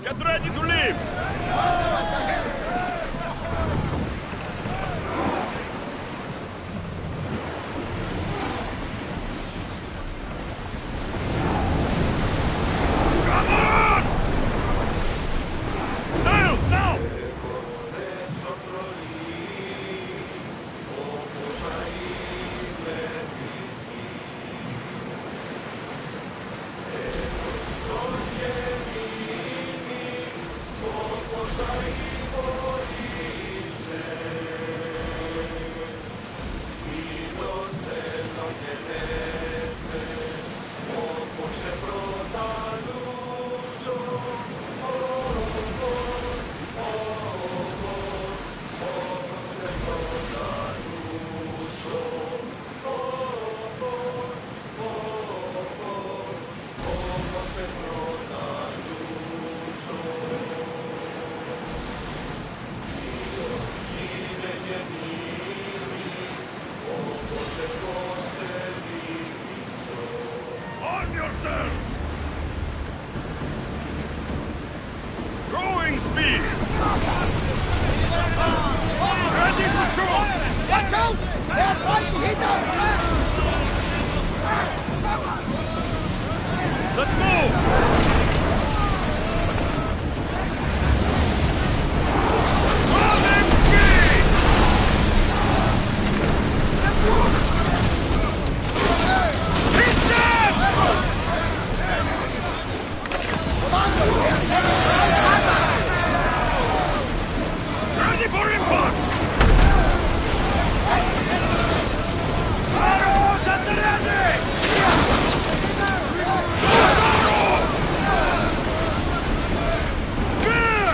Get ready to leave! Come on! Sails now! On yourselves! Growing speed! Ready to shoot! Watch out! They are trying to hit us! Let's move! Running speed! Hit them! Ready for impact! Arrows at the ready! Arrows! Spear!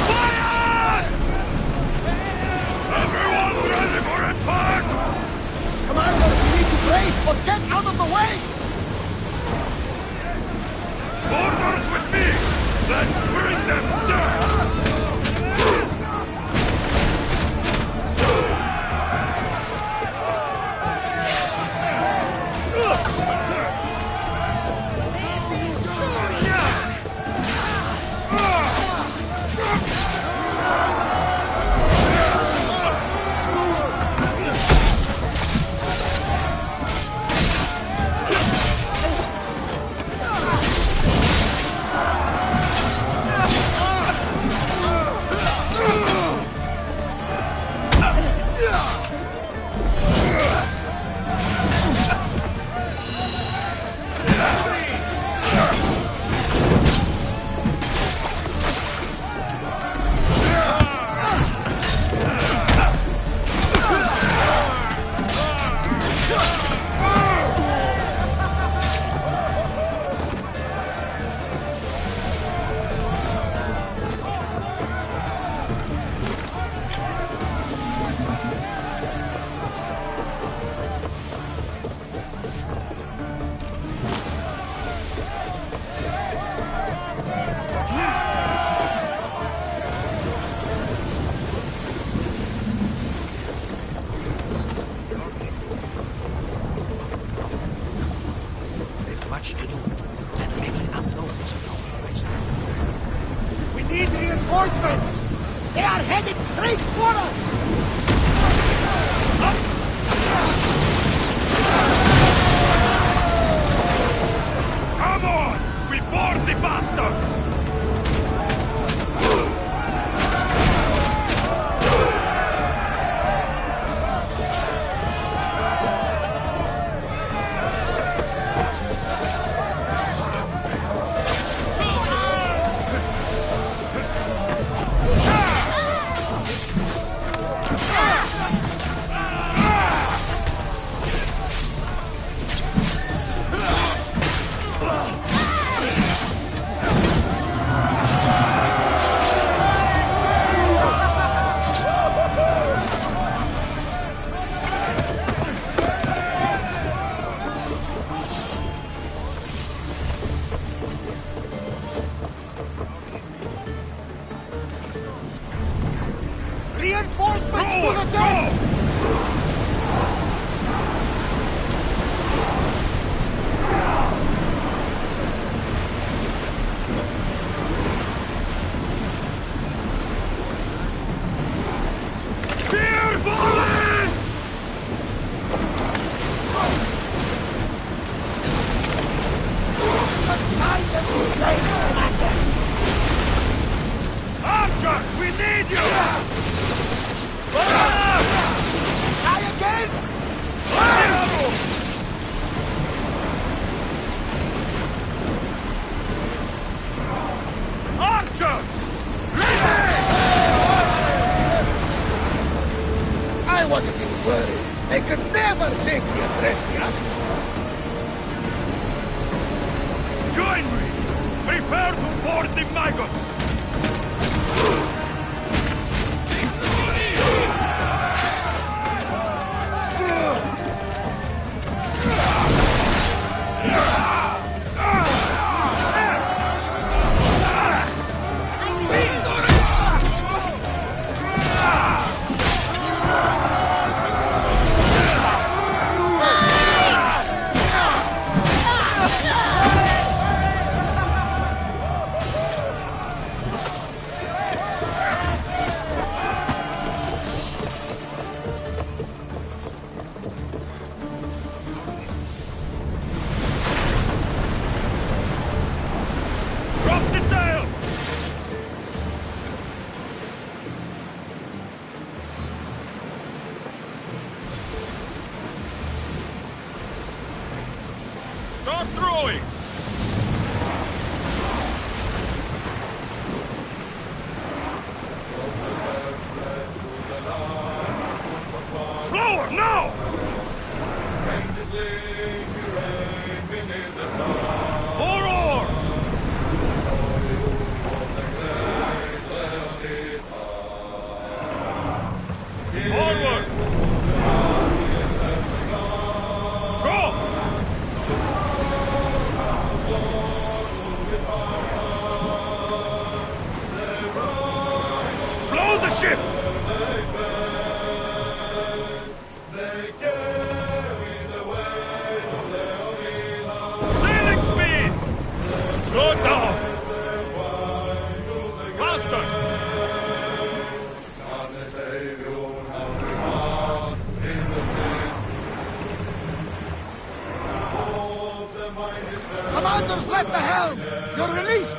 Fire! Everyone ready for impact! Commander, we need to brace, but get out of the way! Orders with me! Let's bring them down! Much to do, and many unknowns on our horizon. We need reinforcements! They are headed straight for us! Come on! We board the bastards! Ah! Join me! Prepare to board the maggots! Start throwing! Slower, now! More oars! Forward! Go! Slow the ship! Sailing speed! Slow it down! Faster! Commander's left the helm! You're released!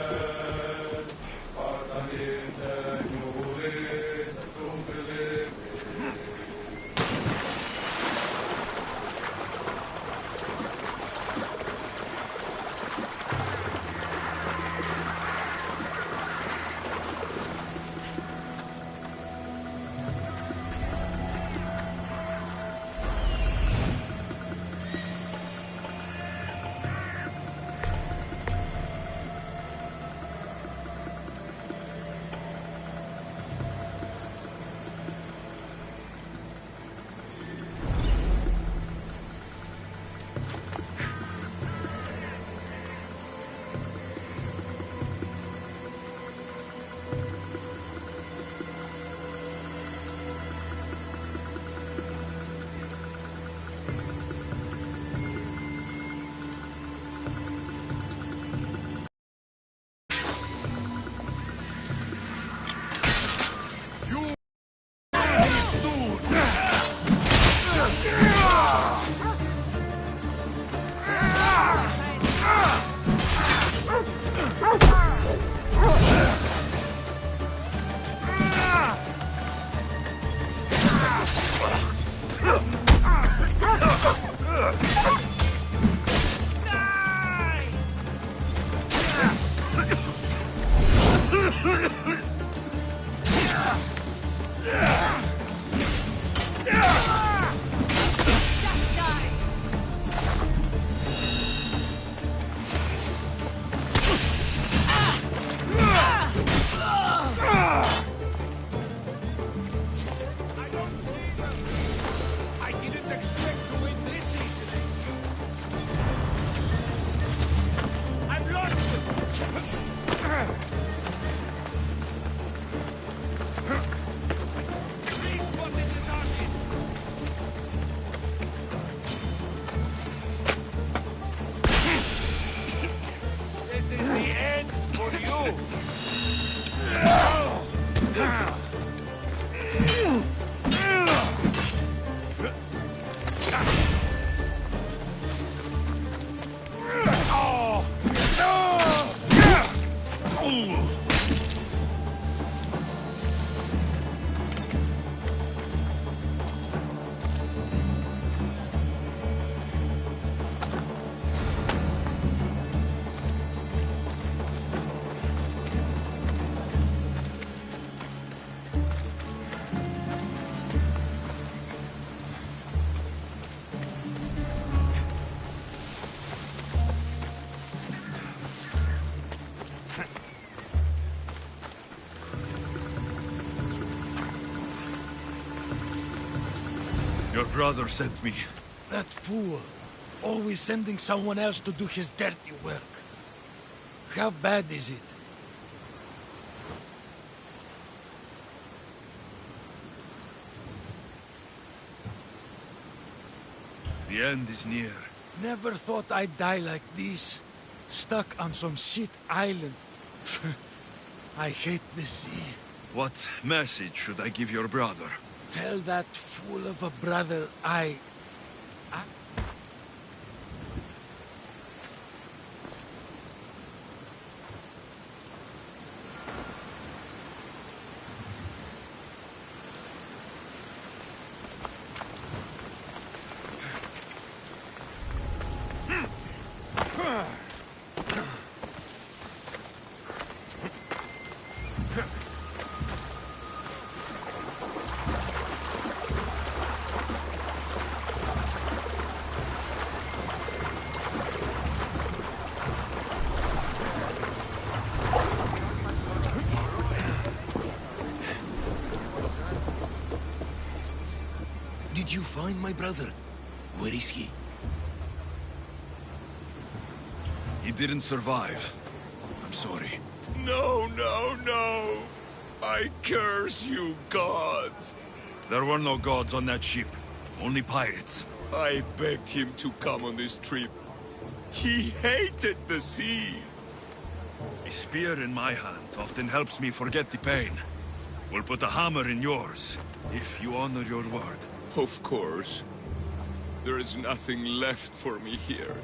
Your brother sent me. That fool. Always sending someone else to do his dirty work. How bad is it? The end is near. Never thought I'd die like this. Stuck on some shit island. I hate the sea. What message should I give your brother? Tell that fool of a brother I... Did you find my brother? Where is he? He didn't survive. I'm sorry. No, no, no! I curse you, gods! There were no gods on that ship. Only pirates. I begged him to come on this trip. He hated the sea! A spear in my hand often helps me forget the pain. We'll put a hammer in yours, if you honor your word. Of course. There is nothing left for me here.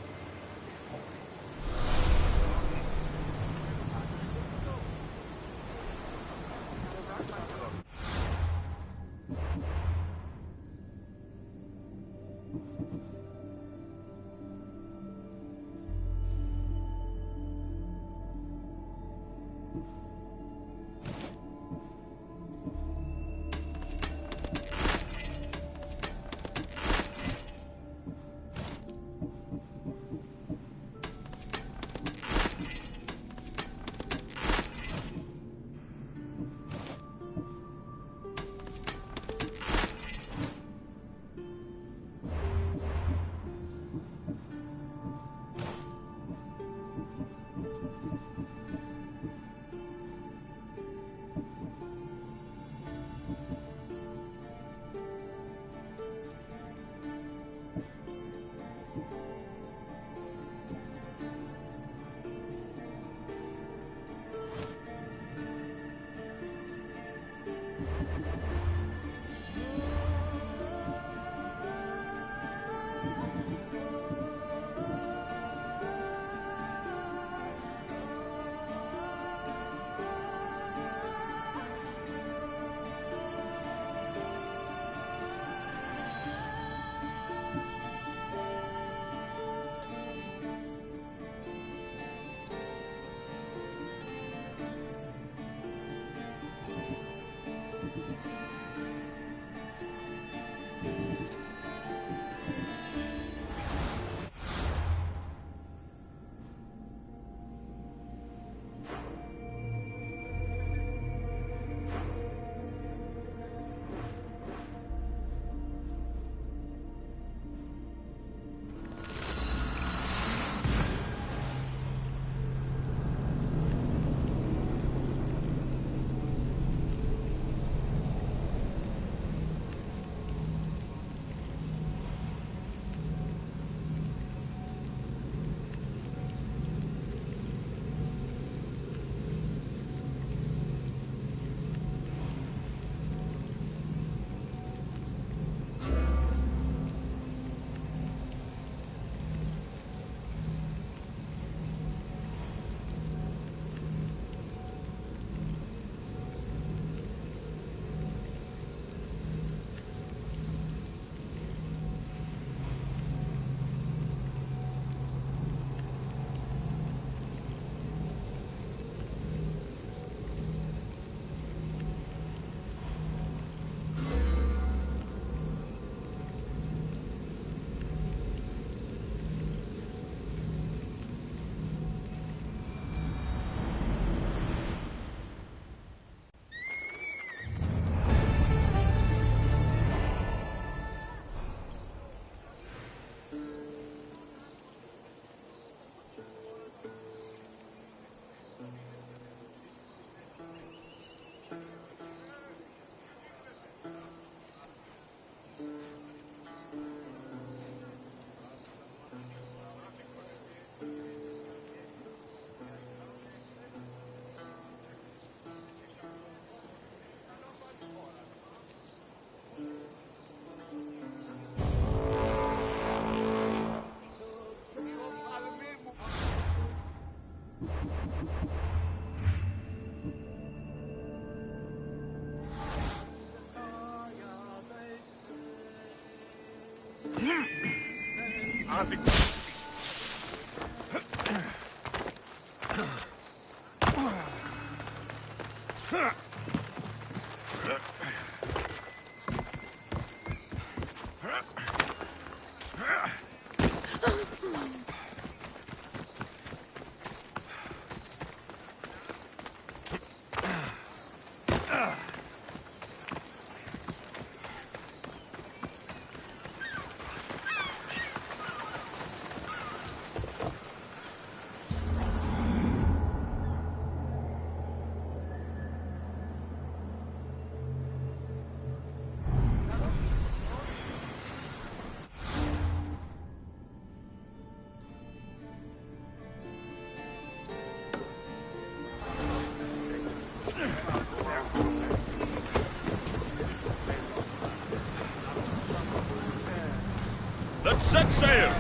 Let's set sail!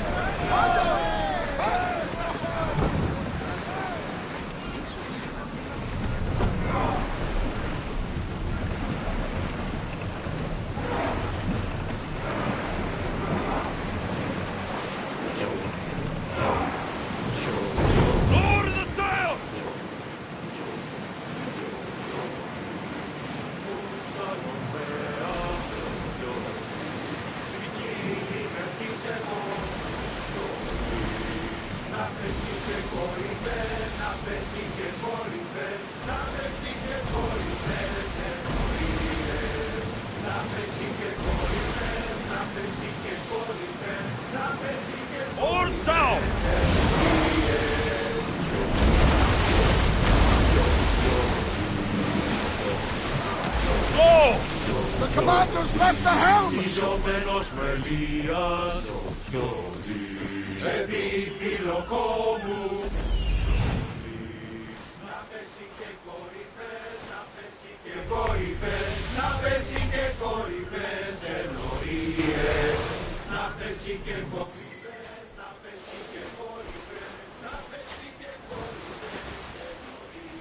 Lower the sail! Oars down! Slow! The commander's left the helm! Ιζωμένος μελίας στο χιόνι, παιδί φιλοκόμου. Να πέσει και κορυφές, να πέσει και κορυφές, να πέσει και κορυφές εννοίες. Να πέσει και κορυφές, να πέσει και κορυφές, να πέσει και κορυφές εννοίες.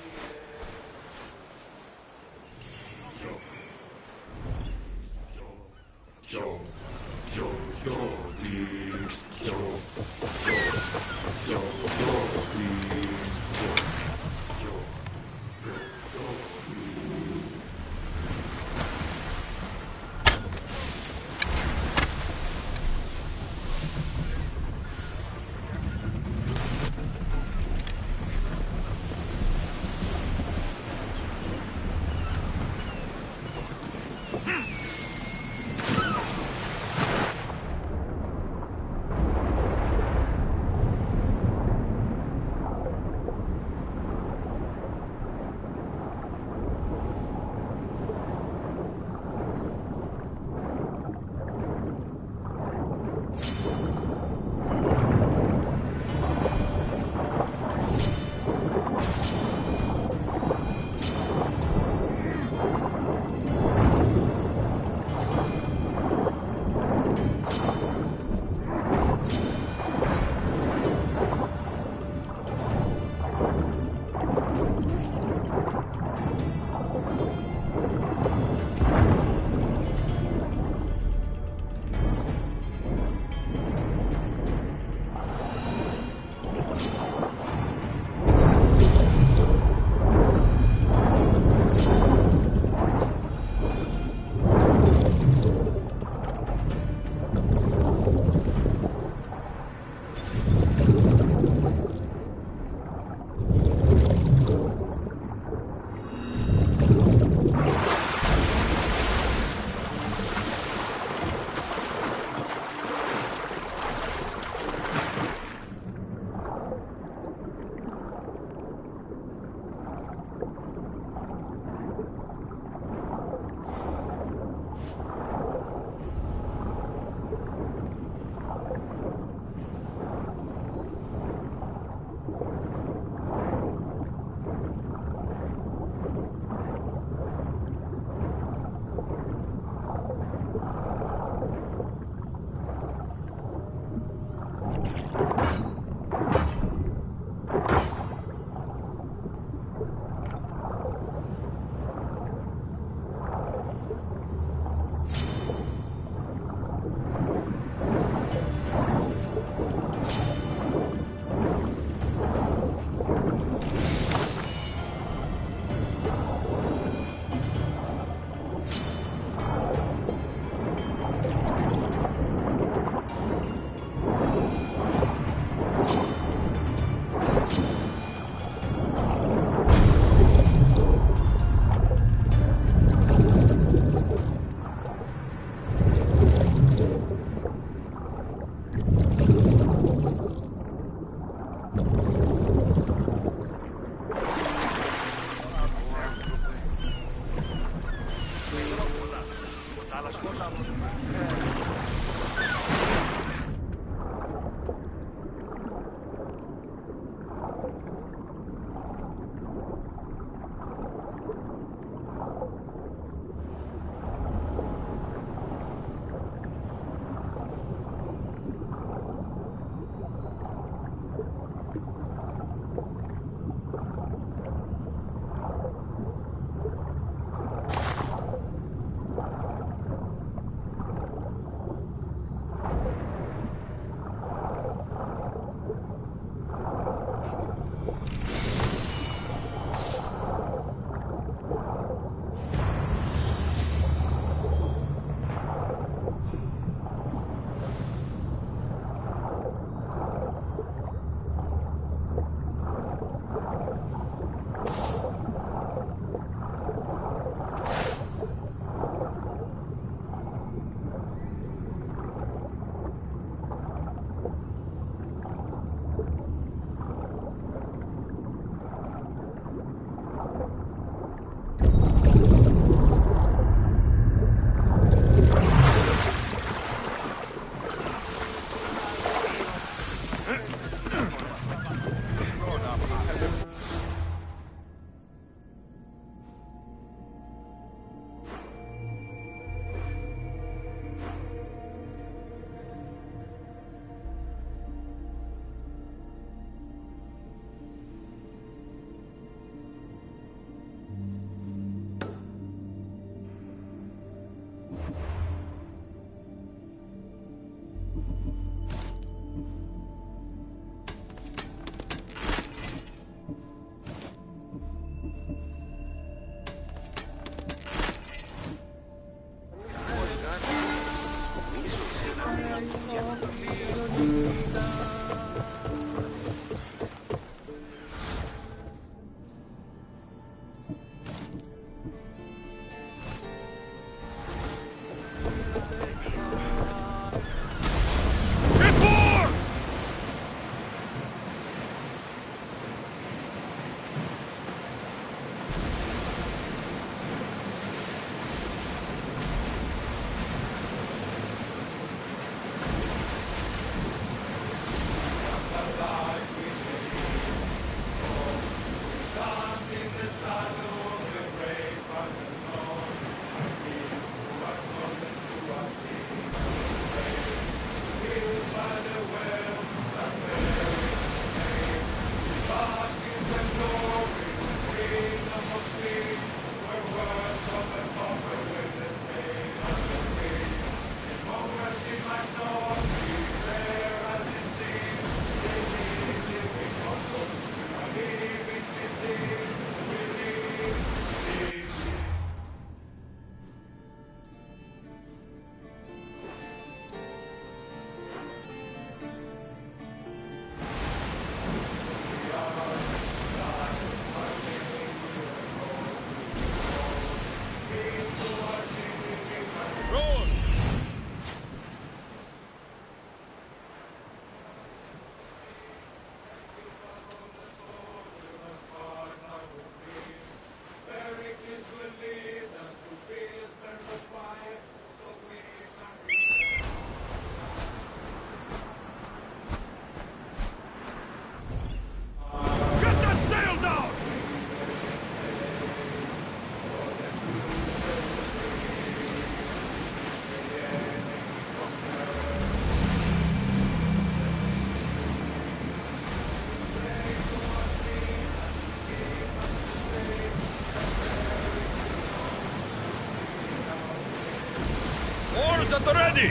At the ready!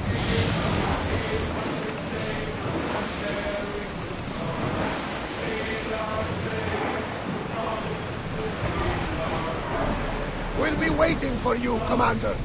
We'll be waiting for you, Commander.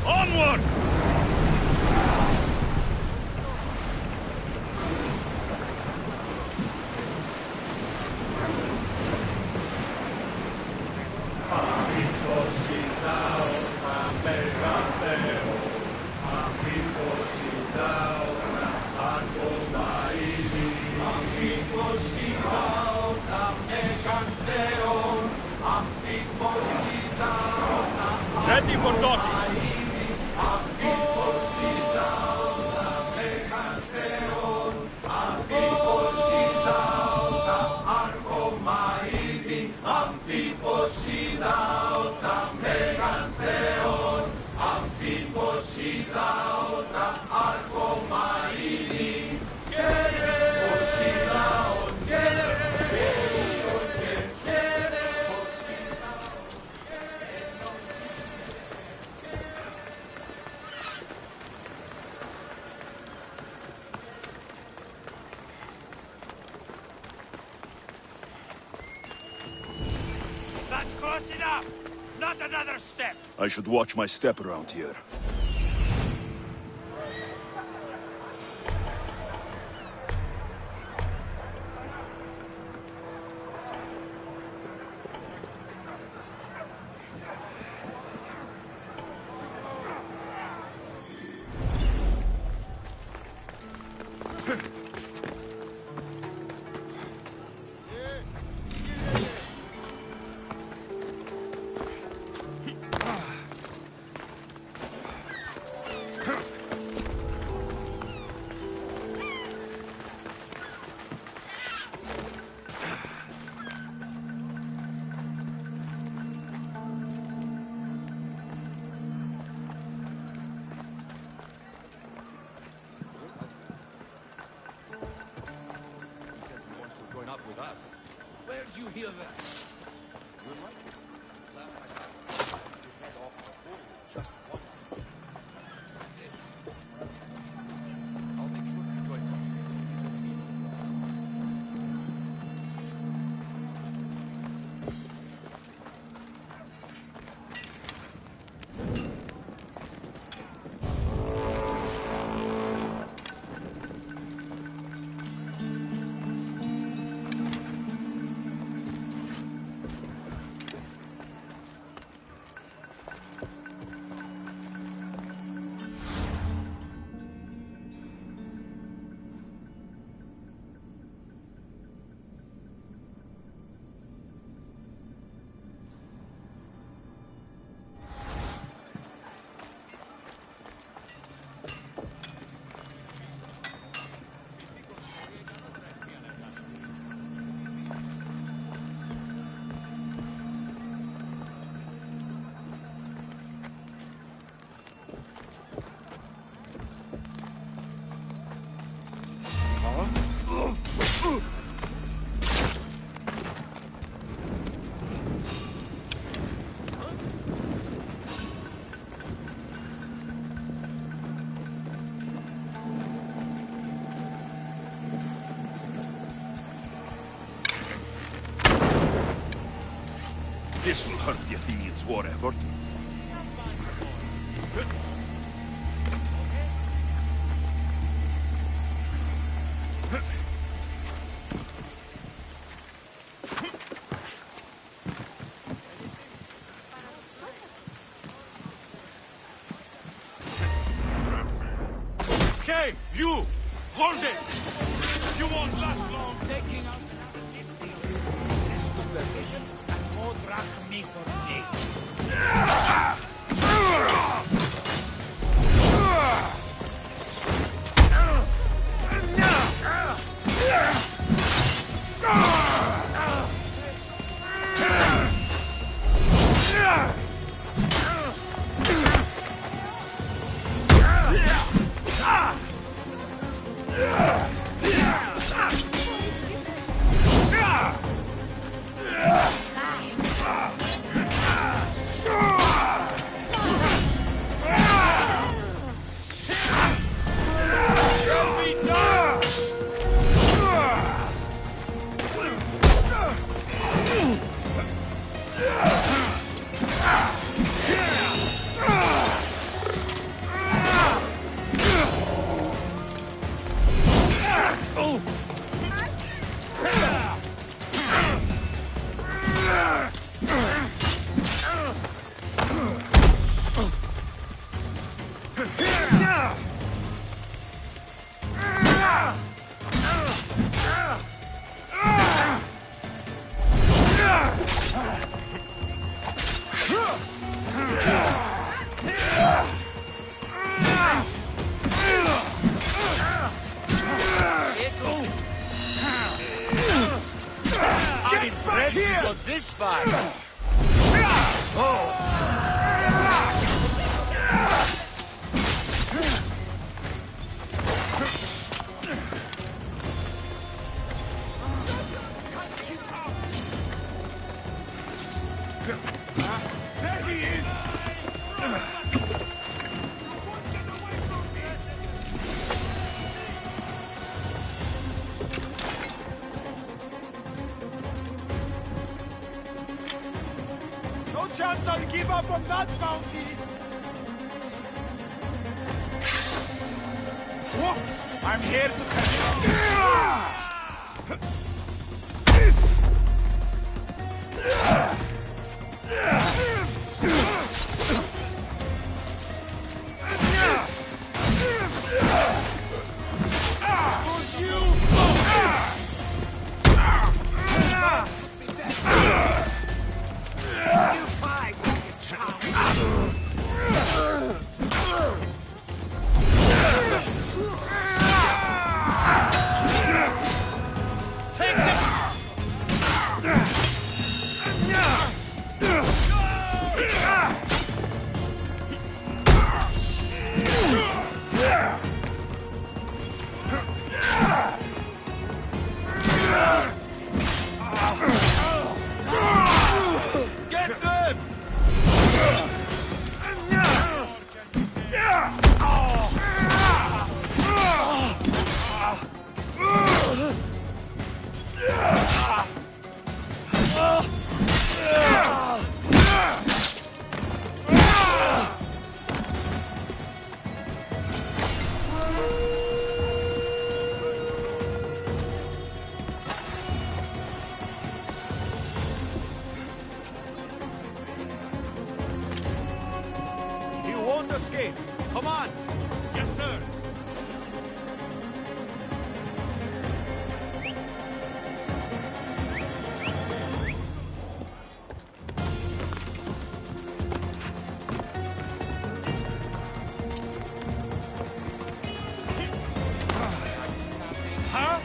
Onward! Ready for docking. That's close enough! Not another step! I should watch my step around here. With us. Where'd you hear that? We're like it. Last I got, you head off the whole just once. That's it. I'll make sure you join us. This will hurt the Athenians' war effort. Okay, you! Hold it! You won't last long! Taking out and more drachmi for me. This far! There he is! No chance I'll give up on that bounty! Look, I'm here to catch you! Escape. Come on. Yes, sir. Huh?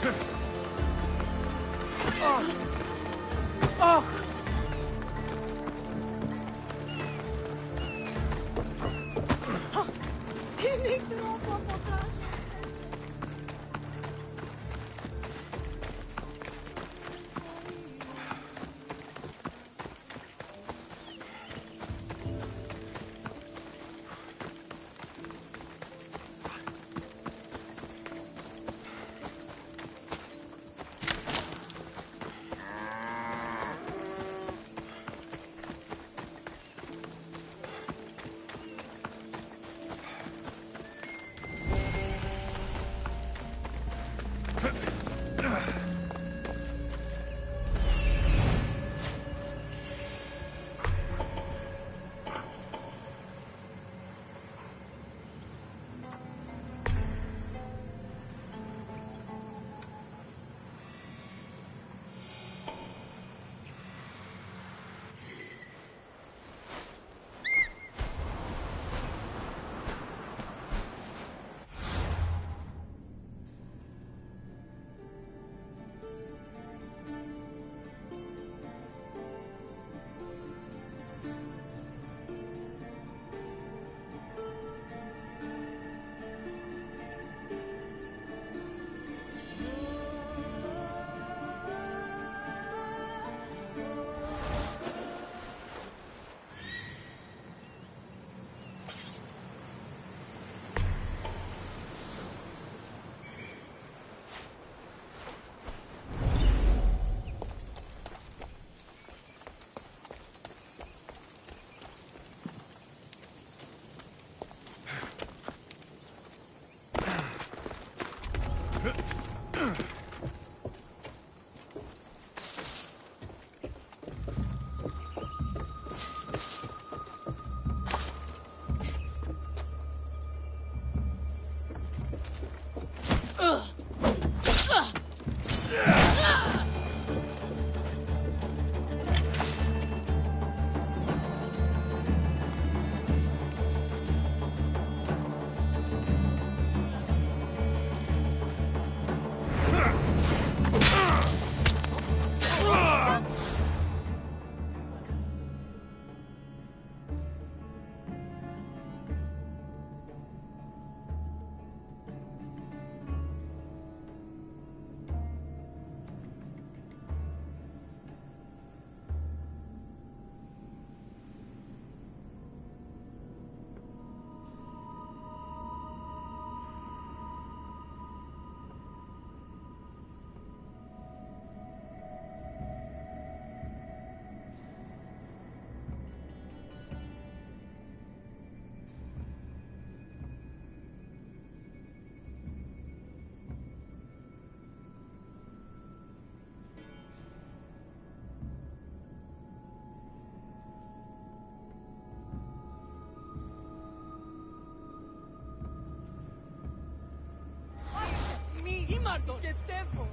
Τι τρόπο από αtrás. Ήμαρτον και τέφω.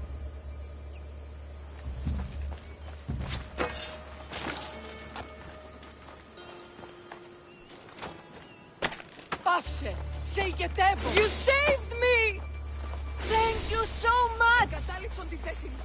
Πάυσε! Σε οικετεύω! You saved me! Thank you so much! Κατάληψον τη θέση μου.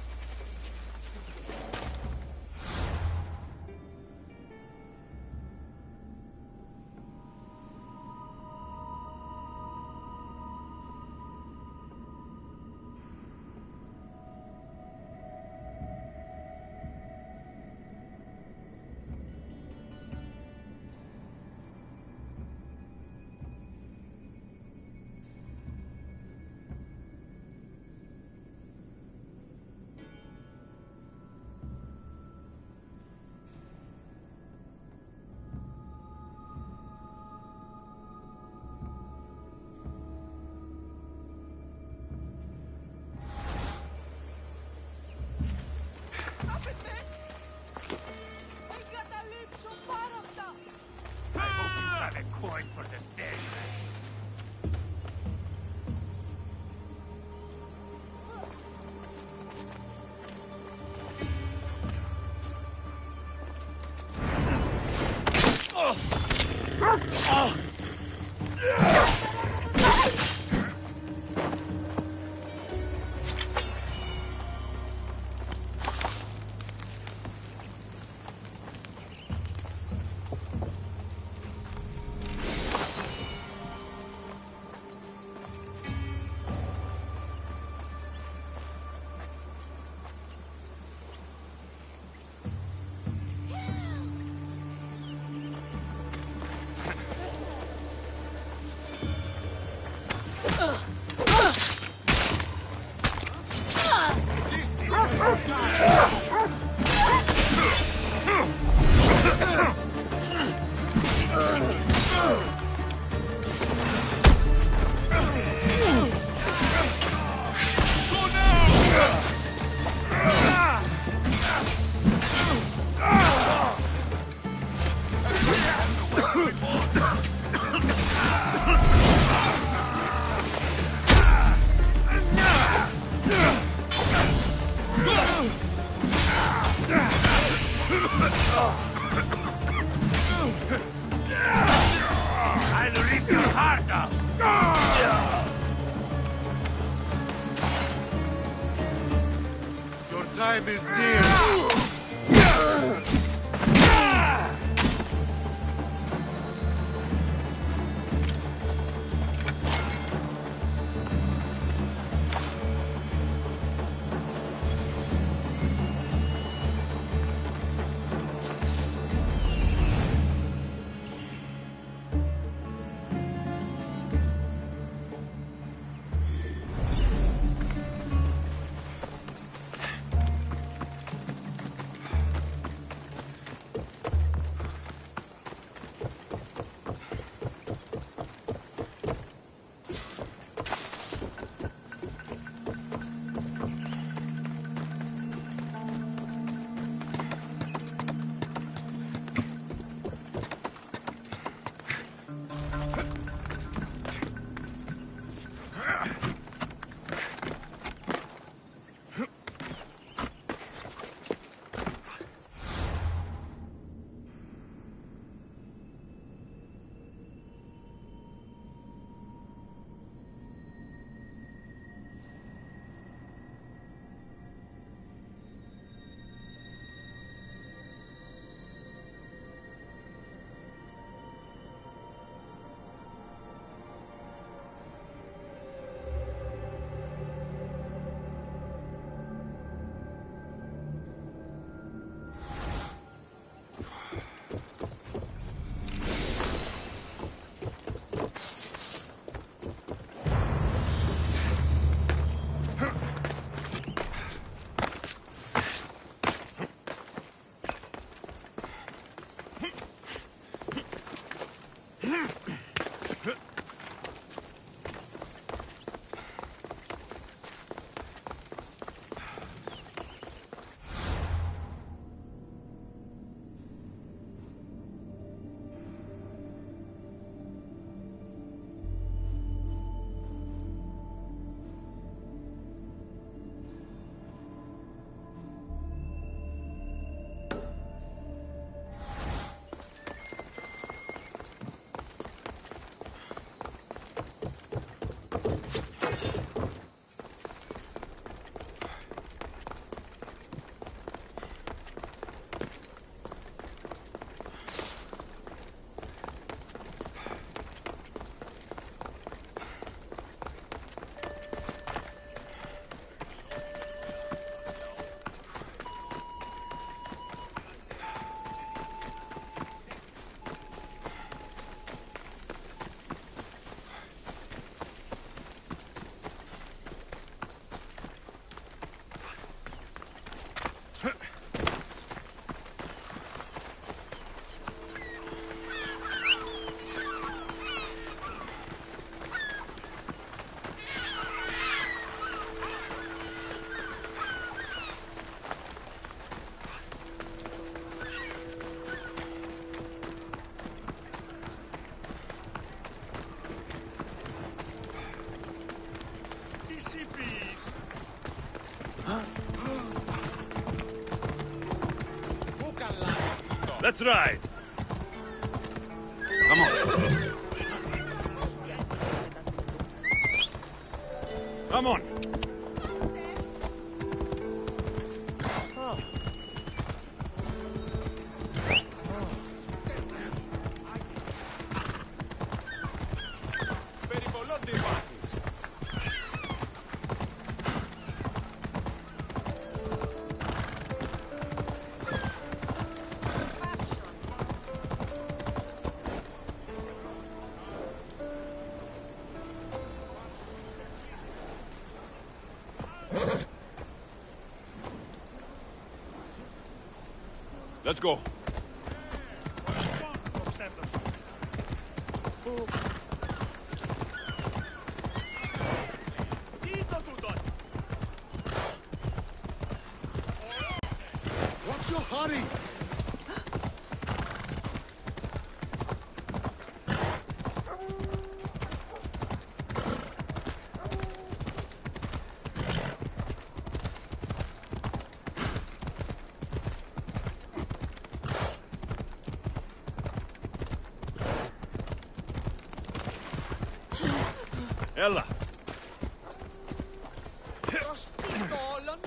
time is near. Let's ride. Come on. Come on. Let's go. What's your hurry? Ella. Προς τι τόλον.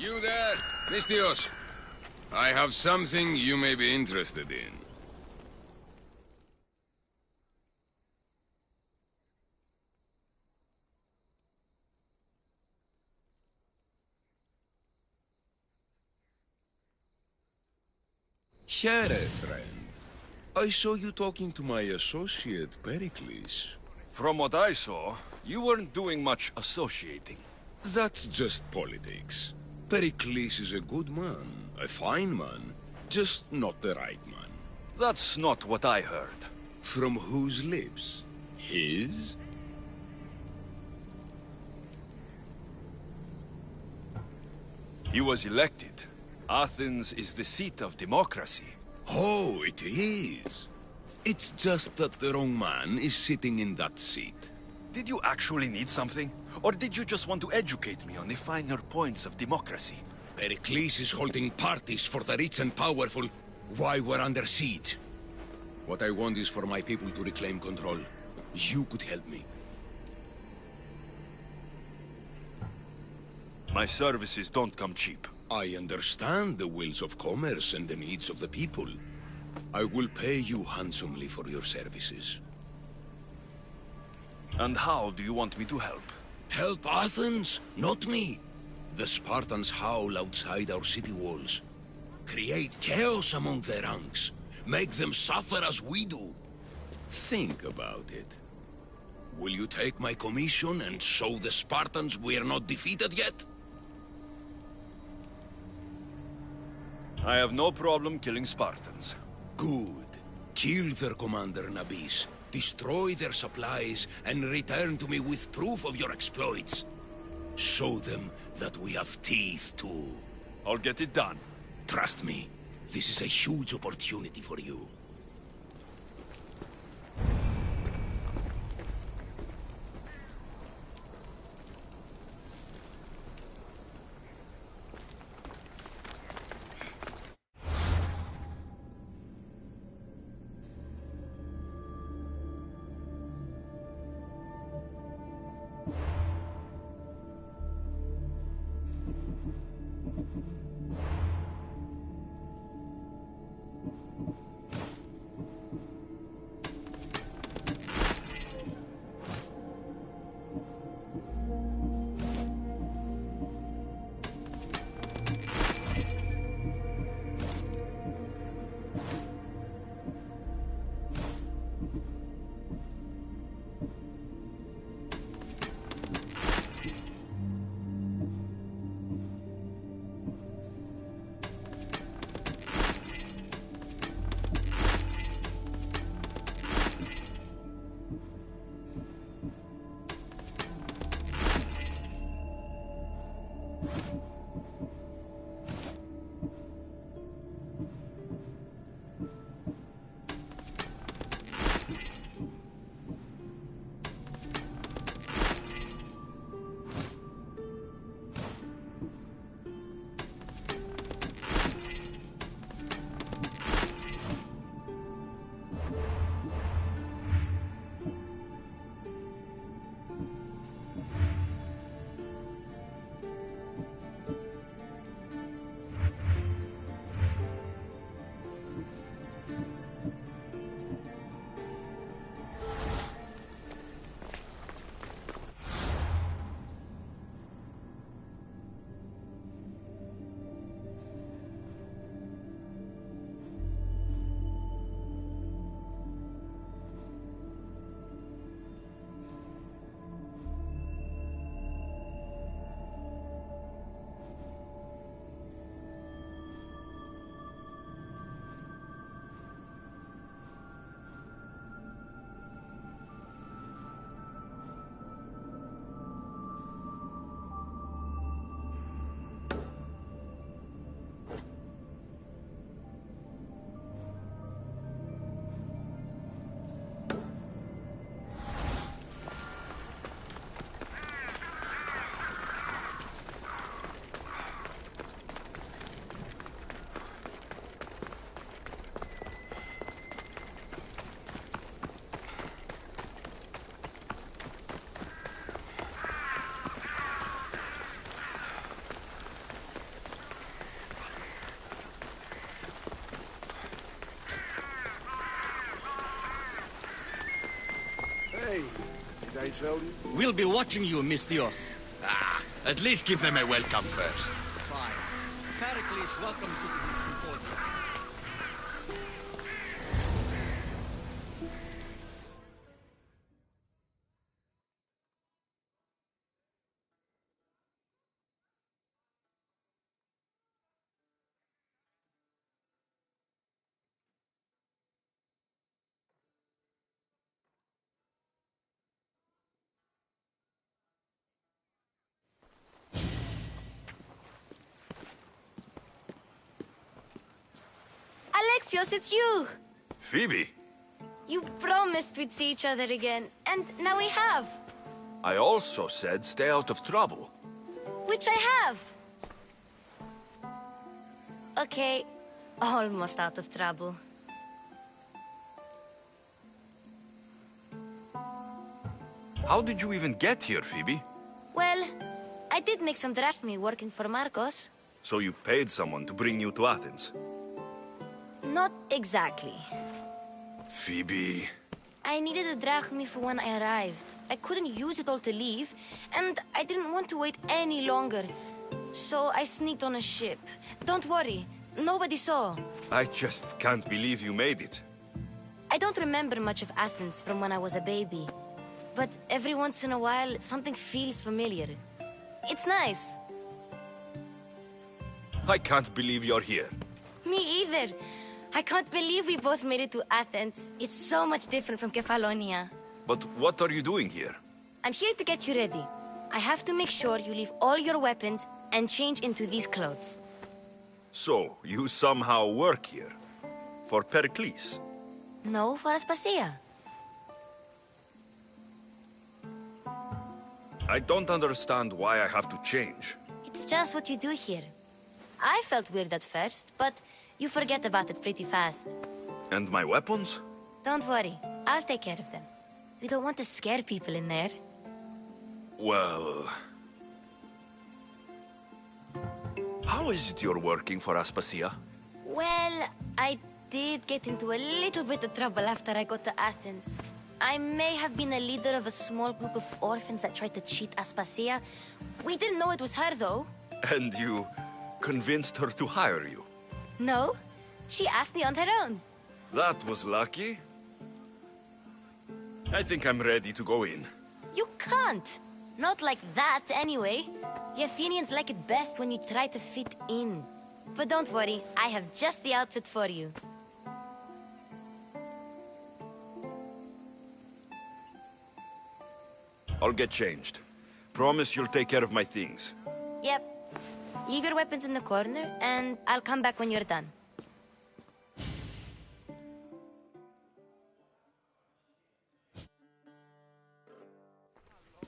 You there, Mistios. I have something you may be interested in. Here, friend. I saw you talking to my associate, Pericles. From what I saw, you weren't doing much associating. That's just politics. Pericles is a good man, a fine man, just not the right man. That's not what I heard. From whose lips? His? He was elected. Athens is the seat of democracy. Oh, it is. It's just that the wrong man is sitting in that seat. Did you actually need something? Or did you just want to educate me on the finer points of democracy? Pericles is holding parties for the rich and powerful while we're under siege. What I want is for my people to reclaim control. You could help me. My services don't come cheap. I understand the wills of commerce and the needs of the people. I will pay you handsomely for your services. And how do you want me to help? Help Athens, not me. The Spartans howl outside our city walls. Create chaos among their ranks. Make them suffer as we do. Think about it. Will you take my commission and show the Spartans we are not defeated yet? I have no problem killing Spartans. Good. Kill their commander Nabis, destroy their supplies, and return to me with proof of your exploits. Show them that we have teeth too. I'll get it done. Trust me, this is a huge opportunity for you. they tell you? We'll be watching you, Mistios. Ah, at least give them a welcome first. Fine. Pericles welcomes you to his symposium. Alexios, it's you! Phoebe, You promised we'd see each other again, and now we have. I also said stay out of trouble. Which I have. Okay, almost out of trouble. How did you even get here, Phoebe? Well, I did make some drachmi working for Marcos. So you paid someone to bring you to Athens? Not exactly. Phoebe... I needed a drachmi for when I arrived. I couldn't use it all to leave, and I didn't want to wait any longer. So I sneaked on a ship. Don't worry, nobody saw. I just can't believe you made it. I don't remember much of Athens from when I was a baby. But every once in a while, something feels familiar. It's nice. I can't believe you're here. Me either. I can't believe we both made it to Athens. It's so much different from Kefalonia. But what are you doing here? I'm here to get you ready. I have to make sure you leave all your weapons and change into these clothes. So, you somehow work here? For Pericles? No, for Aspasia. I don't understand why I have to change. It's just what you do here. I felt weird at first, but you forget about it pretty fast. And my weapons? Don't worry, I'll take care of them. You don't want to scare people in there. Well... How is it you're working for Aspasia? Well, I did get into a little bit of trouble after I got to Athens. I may have been a leader of a small group of orphans that tried to cheat Aspasia. We didn't know it was her, though. And you convinced her to hire you? No, she asked me on her own. That was lucky. I think I'm ready to go in. You can't. Not like that, anyway. The Athenians like it best when you try to fit in. But don't worry, I have just the outfit for you. I'll get changed. Promise you'll take care of my things. Yep. Leave your weapons in the corner, and I'll come back when you're done.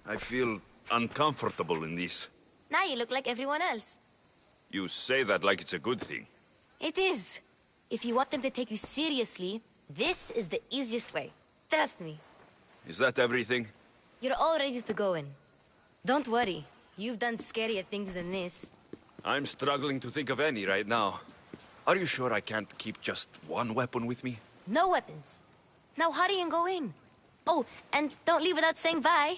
I feel uncomfortable in this. Now you look like everyone else. You say that like it's a good thing. It is. If you want them to take you seriously, this is the easiest way. Trust me. Is that everything? You're all ready to go in. Don't worry. You've done scarier things than this. I'm struggling to think of any right now. Are you sure I can't keep just one weapon with me? No weapons. Now hurry and go in. Oh, and don't leave without saying bye.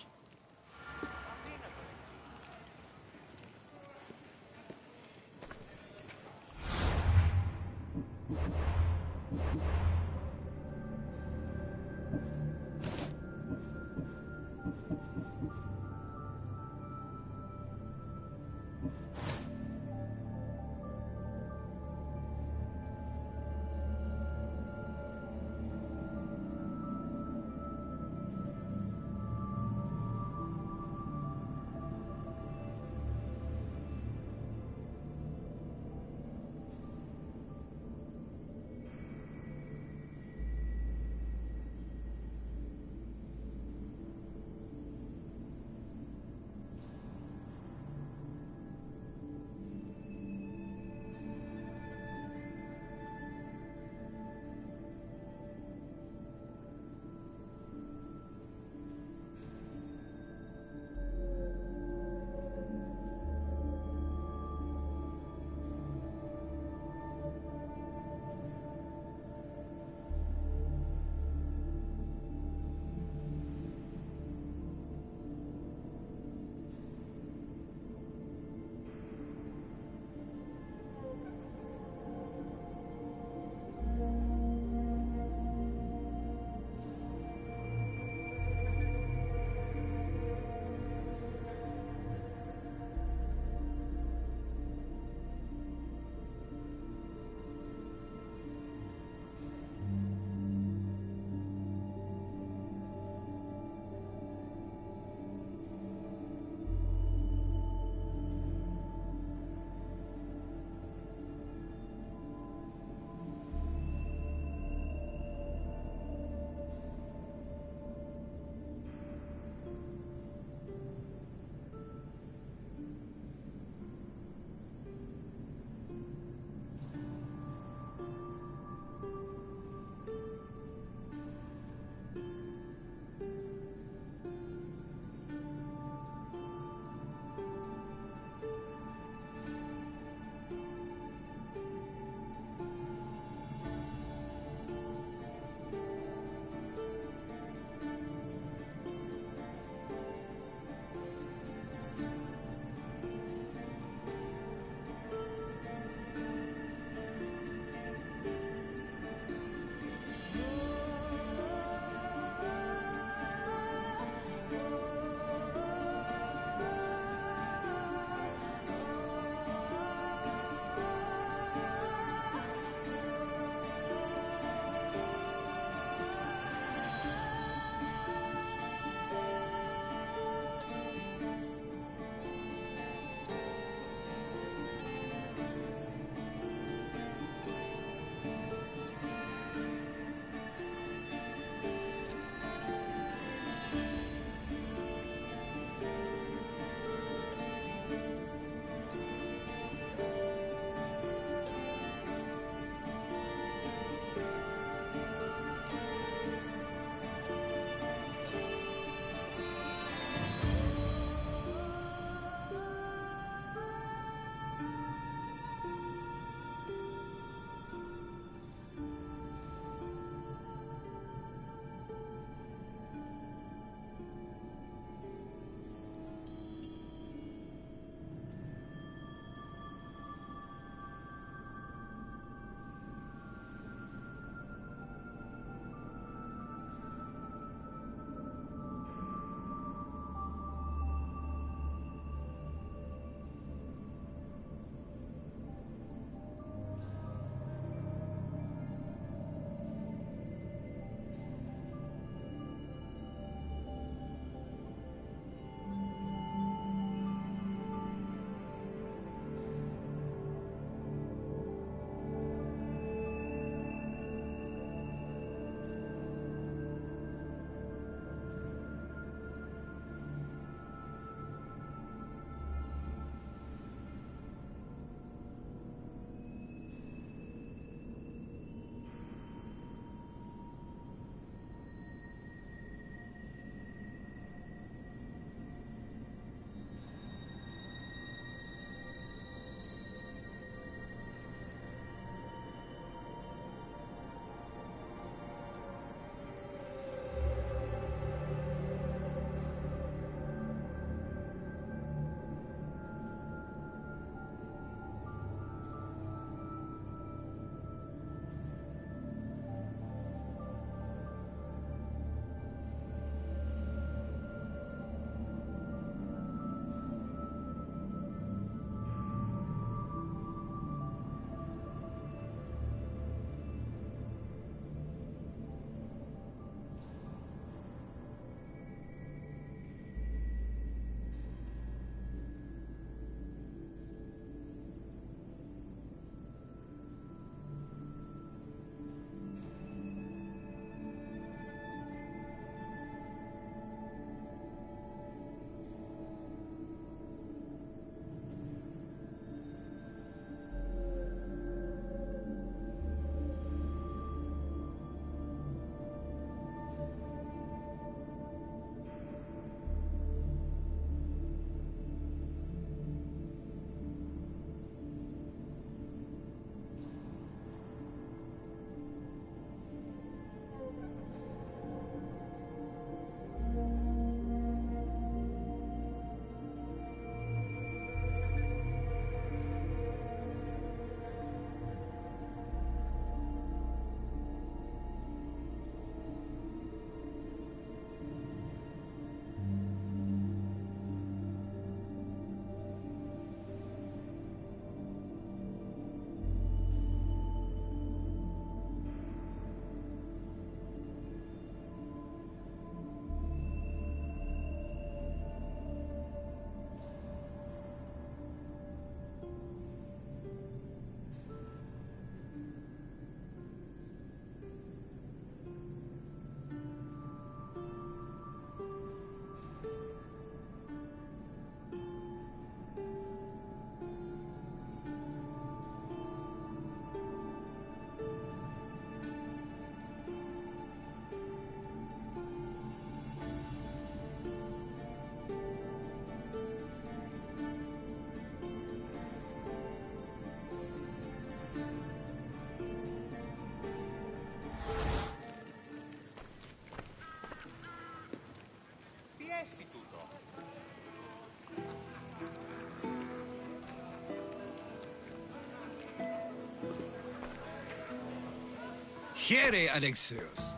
Here, Alexios.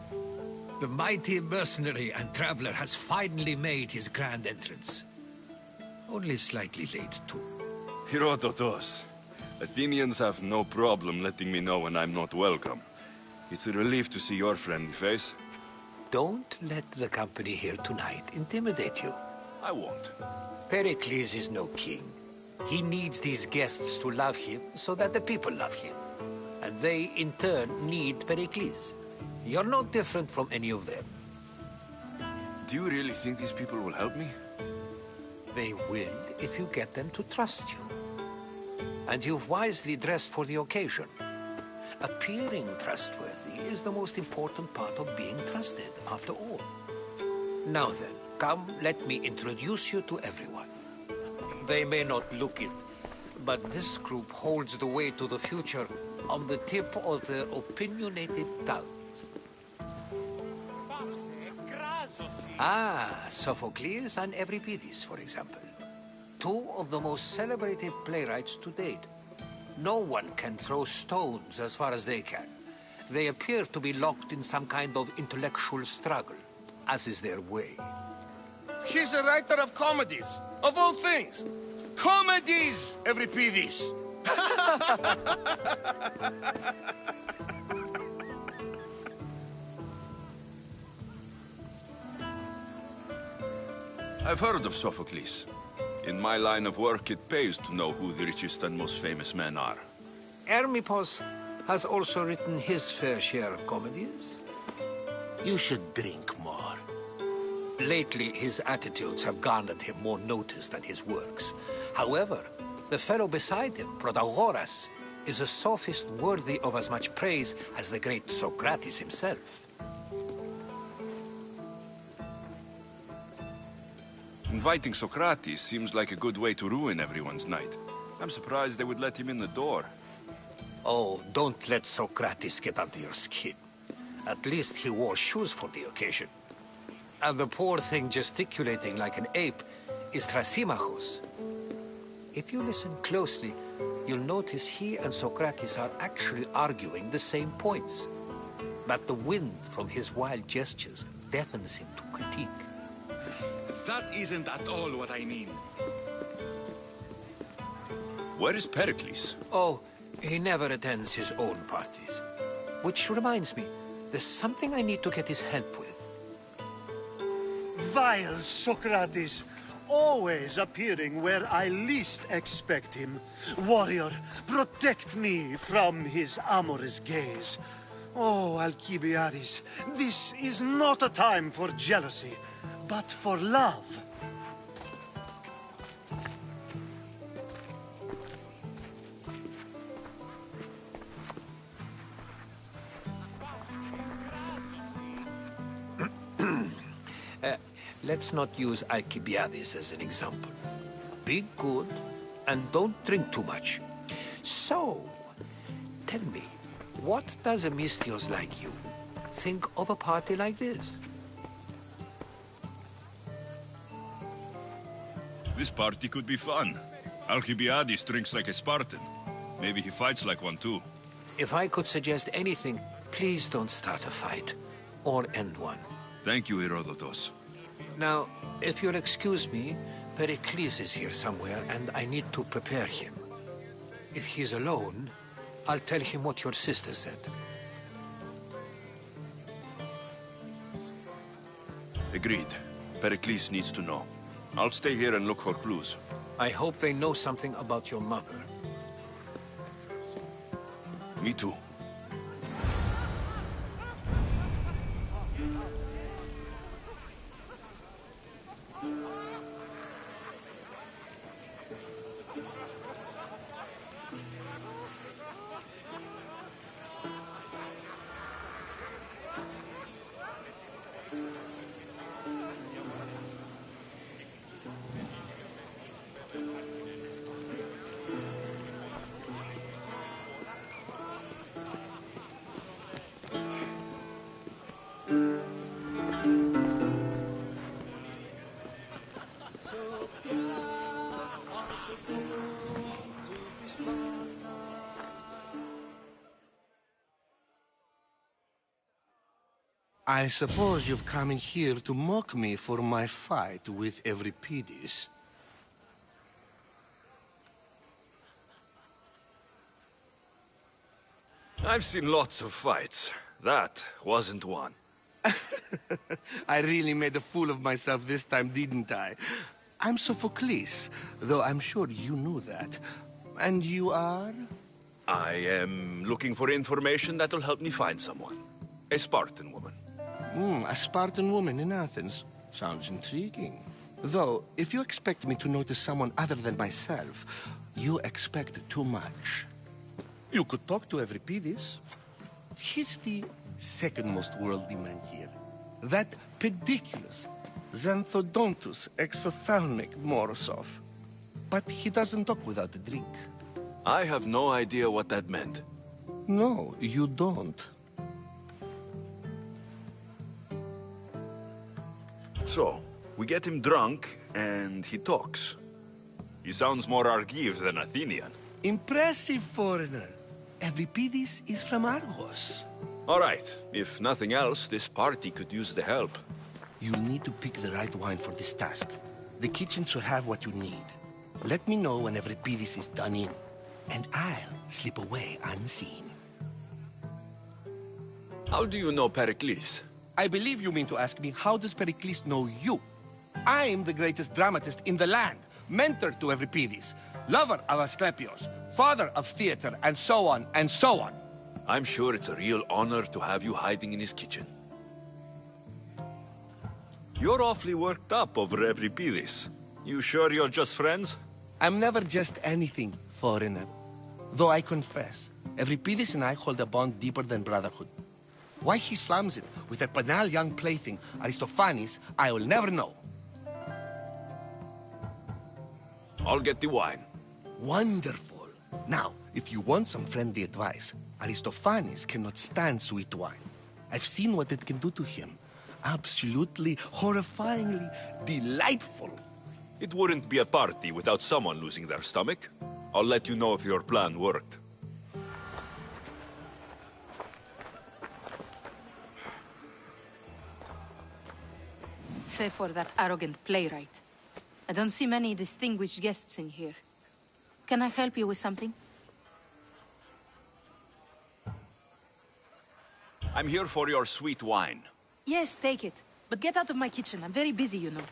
The mighty mercenary and traveler has finally made his grand entrance. Only slightly late, too. Herodotos. Athenians have no problem letting me know when I'm not welcome. It's a relief to see your friendly face. Don't let the company here tonight intimidate you. I won't. Pericles is no king. He needs these guests to love him so that the people love him. And they, in turn, need Pericles. You're no different from any of them. Do you really think these people will help me? They will if you get them to trust you. And you've wisely dressed for the occasion. Appearing trustworthy is the most important part of being trusted, after all. Now then, come, let me introduce you to everyone. They may not look it, but this group holds the way to the future on the tip of their opinionated tongues. Ah, Sophocles and Euripides, for example. Two of the most celebrated playwrights to date. No one can throw stones as far as they can. They appear to be locked in some kind of intellectual struggle, as is their way. He's a writer of comedies, of all things. Comedies, Euripides. I've heard of Sophocles. In my line of work, it pays to know who the richest and most famous men are. Hermippos has also written his fair share of comedies. You should drink more. Lately, his attitudes have garnered him more notice than his works. However, the fellow beside him, Protagoras, is a sophist worthy of as much praise as the great Socrates himself. Inviting Socrates seems like a good way to ruin everyone's night. I'm surprised they would let him in the door. Oh, don't let Socrates get under your skin. At least he wore shoes for the occasion. And the poor thing gesticulating like an ape is Thrasymachos. If you listen closely, you'll notice he and Socrates are actually arguing the same points. But the wind from his wild gestures deafens him to critique. That isn't at all what I mean. Where is Pericles? Oh, he never attends his own parties. Which reminds me, there's something I need to get his help with. Vile Socrates, always appearing where I least expect him. Warrior, protect me from his amorous gaze. Oh, Alcibiades, this is not a time for jealousy, but for love. Let's not use Alcibiades as an example. Be good, and don't drink too much. So, tell me, what does a Misthios like you think of a party like this? This party could be fun. Alcibiades drinks like a Spartan. Maybe he fights like one too. If I could suggest anything, please don't start a fight. Or end one. Thank you, Herodotos. Now, if you'll excuse me, Pericles is here somewhere, and I need to prepare him. If he's alone, I'll tell him what your sister said. Agreed. Pericles needs to know. I'll stay here and look for clues. I hope they know something about your mother. Me too. I suppose you've come in here to mock me for my fight with Euripides. I've seen lots of fights. That wasn't one. I really made a fool of myself this time, didn't I? I'm Sophocles, though I'm sure you knew that. And you are? I am looking for information that'll help me find someone. A Spartan woman. A Spartan woman in Athens. Sounds intriguing. Though, if you expect me to notice someone other than myself, you expect too much. You could talk to Euripides. He's the second most worldly man here. That pediculous, xanthodontus exophthalmic Morosov. But he doesn't talk without a drink. I have no idea what that meant. No, you don't. So, we get him drunk, and he talks. He sounds more Argive than Athenian. Impressive, foreigner. Euripides is from Argos. All right. If nothing else, this party could use the help. You'll need to pick the right wine for this task. The kitchen should have what you need. Let me know when Euripides is done in, and I'll slip away unseen. How do you know Pericles? I believe you mean to ask me, how does Pericles know you? I'm the greatest dramatist in the land, mentor to Euripides, lover of Asclepios, father of theater, and so on, and so on. I'm sure it's a real honor to have you hiding in his kitchen. You're awfully worked up over Euripides. You sure you're just friends? I'm never just anything, foreigner. Though I confess, Euripides and I hold a bond deeper than brotherhood. Why he slams it with a banal young plaything, Aristophanes, I will never know. I'll get the wine. Wonderful. Now, if you want some friendly advice, Aristophanes cannot stand sweet wine. I've seen what it can do to him. Absolutely, horrifyingly delightful. It wouldn't be a party without someone losing their stomach. I'll let you know if your plan worked. Save for that arrogant playwright. I don't see many distinguished guests in here. Can I help you with something? I'm here for your sweet wine. Yes, take it. But get out of my kitchen. I'm very busy, you know.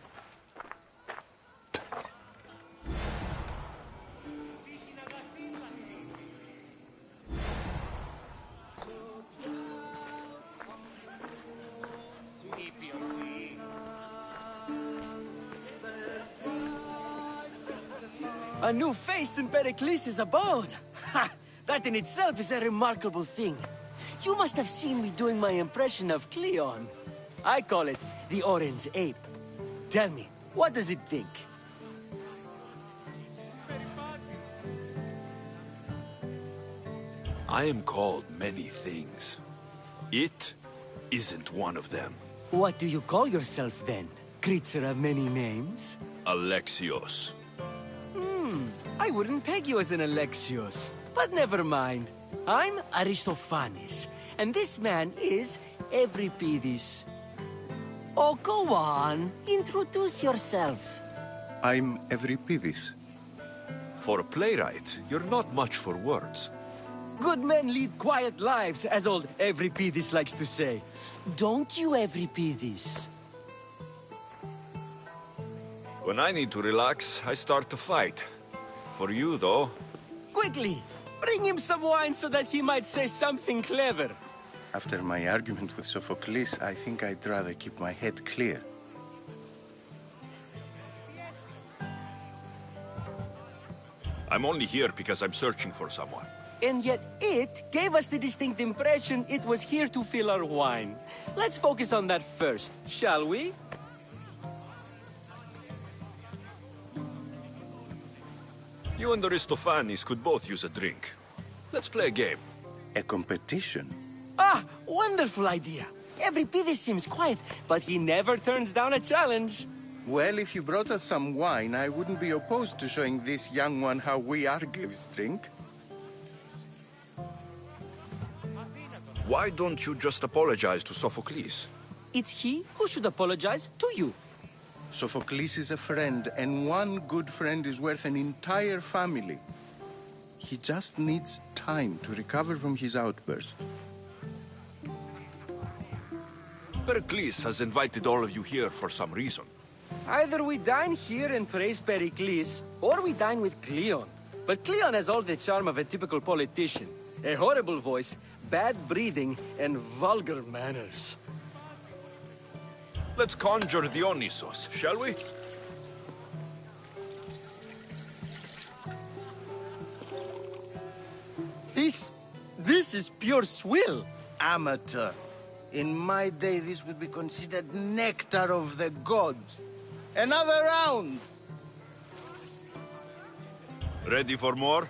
A new face in Pericles' abode! Ha! That in itself is a remarkable thing. You must have seen me doing my impression of Cleon. I call it the Orange Ape. Tell me, what does it think? I am called many things. It isn't one of them. What do you call yourself then? Creature of many names? Alexios. I wouldn't peg you as an Alexios. But never mind. I'm Aristophanes, and this man is Euripides. Oh, go on. Introduce yourself. I'm Euripides. For a playwright, you're not much for words. Good men lead quiet lives, as old Euripides likes to say. Don't you, Euripides? When I need to relax, I start to fight. For you, though... Quickly! Bring him some wine so that he might say something clever. After my argument with Sophocles, I think I'd rather keep my head clear. I'm only here because I'm searching for someone. And yet it gave us the distinct impression it was here to fill our wine. Let's focus on that first, shall we? You and Aristophanes could both use a drink. Let's play a game. A competition? Ah, wonderful idea. Euripides seems quiet, but he never turns down a challenge. Well, if you brought us some wine, I wouldn't be opposed to showing this young one how we Argives drink. Why don't you just apologize to Sophocles? it's he who should apologize to you. Sophocles is a friend, and one good friend is worth an entire family. He just needs time to recover from his outburst. Pericles has invited all of you here for some reason. Either we dine here and praise Pericles, or we dine with Cleon. But Cleon has all the charm of a typical politician. A horrible voice, bad breeding, and vulgar manners. Let's conjure Dionysos, shall we? This is pure swill. Amateur. In my day, this would be considered nectar of the gods. Another round! Ready for more?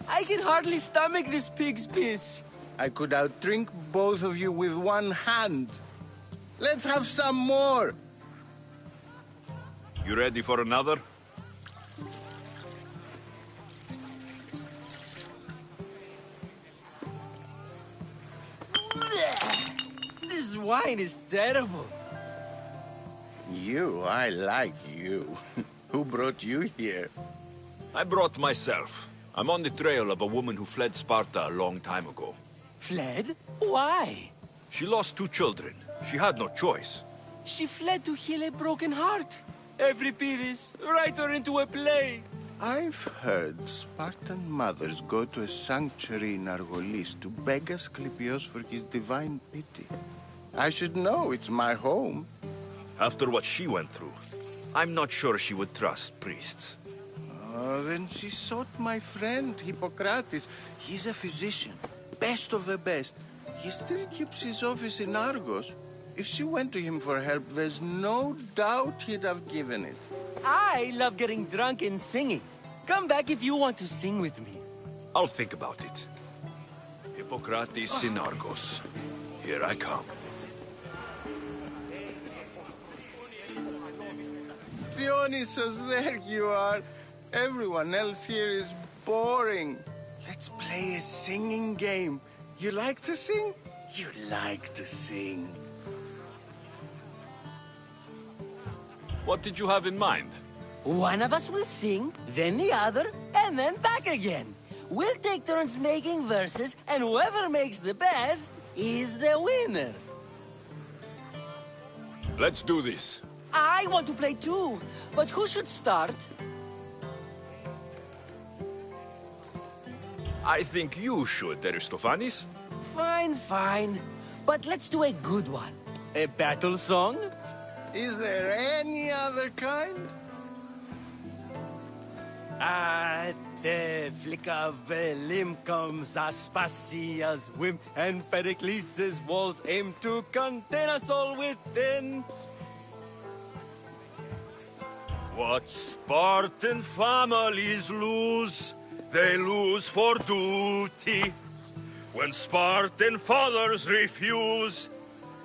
I can hardly stomach this pig's piss. I could outdrink both of you with one hand. Let's have some more! You ready for another? This wine is terrible. You, I like you. Who brought you here? I brought myself. I'm on the trail of a woman who fled Sparta a long time ago. Fled? Why? She lost 2 children. She had no choice. She fled to heal a broken heart. Euripides, write her into a play. I've heard Spartan mothers go to a sanctuary in Argolis to beg Asclepios for his divine pity. I should know, it's my home. After what she went through, I'm not sure she would trust priests. Oh, then she sought my friend, Hippocrates. He's a physician, best of the best. He still keeps his office in Argos. If she went to him for help, there's no doubt he'd have given it. I love getting drunk and singing. Come back if you want to sing with me. I'll think about it. Hippocrates in Argos. Here I come. Dionysos, there you are. Everyone else here is boring. Let's play a singing game. You like to sing? You like to sing. What did you have in mind? One of us will sing, then the other, and then back again. We'll take turns making verses, and whoever makes the best is the winner. Let's do this. I want to play too, but who should start? I think you should, Aristophanes. Fine, fine. But let's do a good one. A battle song? Is there any other kind? At the flick of a limb comes Aspasia's whim, and Pericles' walls aim to contain us all within. What Spartan families lose, they lose for duty. When Spartan fathers refuse,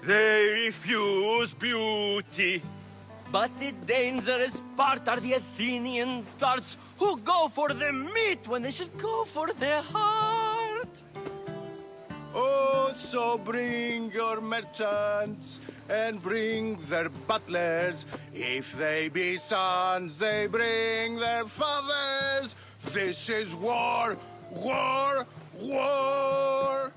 they refuse beauty. But the dangerous part are the Athenian tarts who go for the meat when they should go for their heart. Oh, so bring your merchants and bring their butlers. If they be sons, they bring their fathers. This is war, war, war.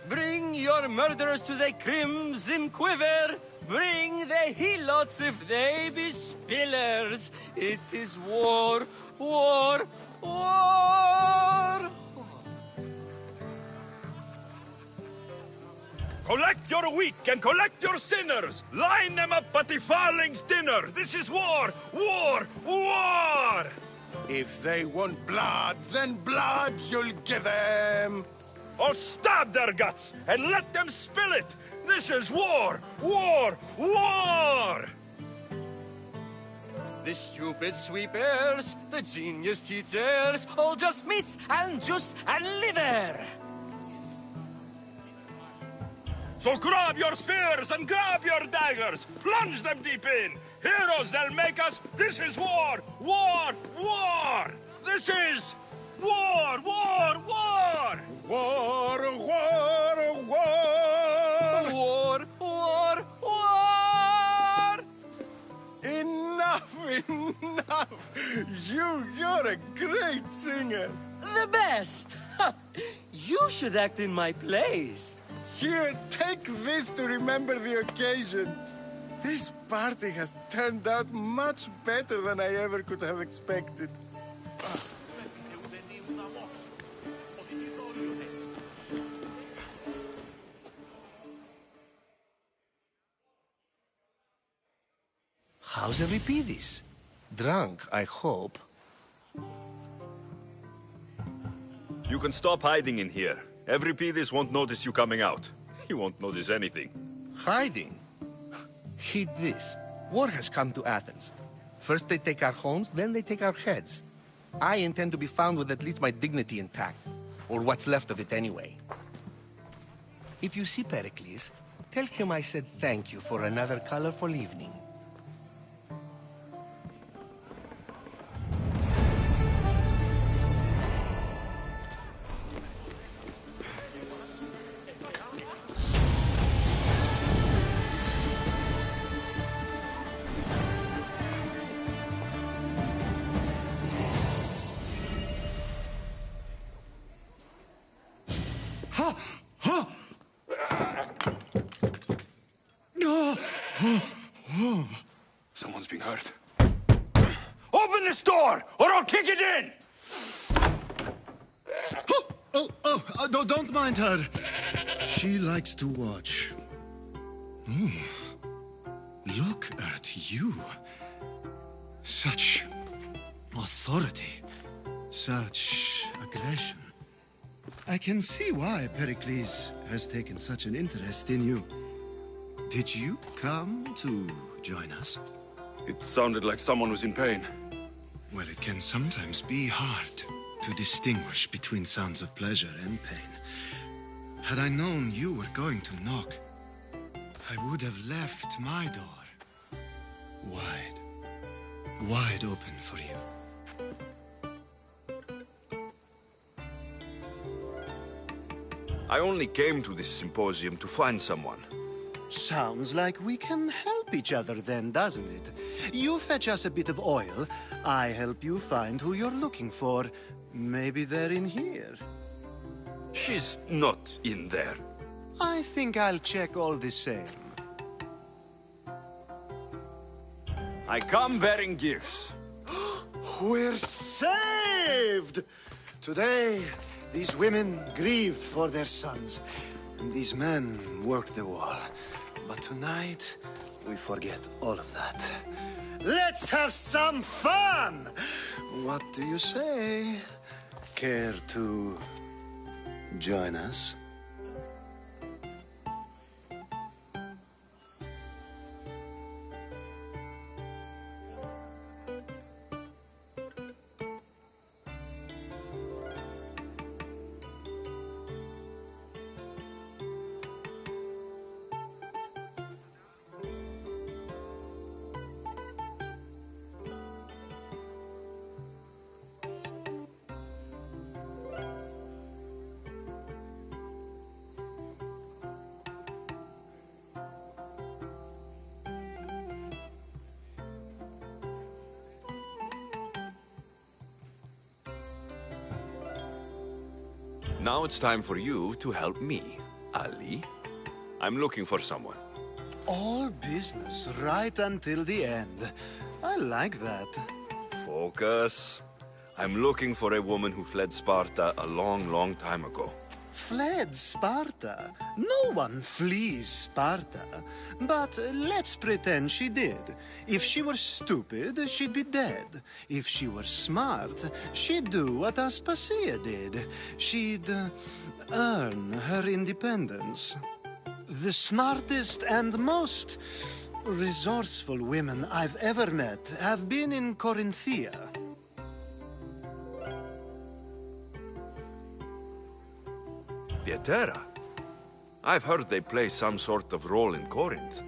Bring your murderers to the crimson quiver. Bring the helots if they be spillers. It is war, war, war. Collect your weak and collect your sinners! Line them up at the Farling's dinner! This is war! War! War! If they want blood, then blood you'll give them. Or stab their guts and let them spill it! This is war! War! War! The stupid sweepers, the genius teachers, all just meats and juice and liver. So grab your spears and grab your daggers! Plunge them deep in! Heroes they'll make us! This is war! War! War! This is war! War! War! War, war, war! War! War! War! Enough, enough! You're a great singer. The best! You should act in my plays. Here, take this to remember the occasion. This party has turned out much better than I ever could have expected. How's Euripides? Drunk, I hope. You can stop hiding in here. Euripides won't notice you coming out. He won't notice anything. Hiding? Heed this. War has come to Athens. First they take our homes, then they take our heads. I intend to be found with at least my dignity intact. Or what's left of it anyway. If you see Pericles, tell him I said thank you for another colorful evening. Someone's being hurt. Open this door, or I'll kick it in! No, don't mind her. She likes to watch. Look at you. Such authority. Such aggression. I can see why Pericles has taken such an interest in you. Did you come to join us? It sounded like someone was in pain. Well, it can sometimes be hard to distinguish between sounds of pleasure and pain. Had I known you were going to knock, I would have left my door wide open for you. I only came to this symposium to find someone. Sounds like we can help each other then, doesn't it? You fetch us a bit of oil, I help you find who you're looking for. Maybe they're in here. She's not in there. I think I'll check all the same. I come bearing gifts. We're saved! Today, these women grieved for their sons, and these men worked the wall. But tonight, we forget all of that. Let's have some fun! What do you say? Care to join us? Now it's time for you to help me, Ali. I'm looking for someone. All business right until the end. I like that. Focus. I'm looking for a woman who fled Sparta a long, long time ago. Fled Sparta? No one flees Sparta. But let's pretend she did. If she were stupid, she'd be dead. If she were smart, she'd do what Aspasia did. She'd earn her independence. The smartest and most resourceful women I've ever met have been in Corinthia. Pietera? I've heard they play some sort of role in Corinth,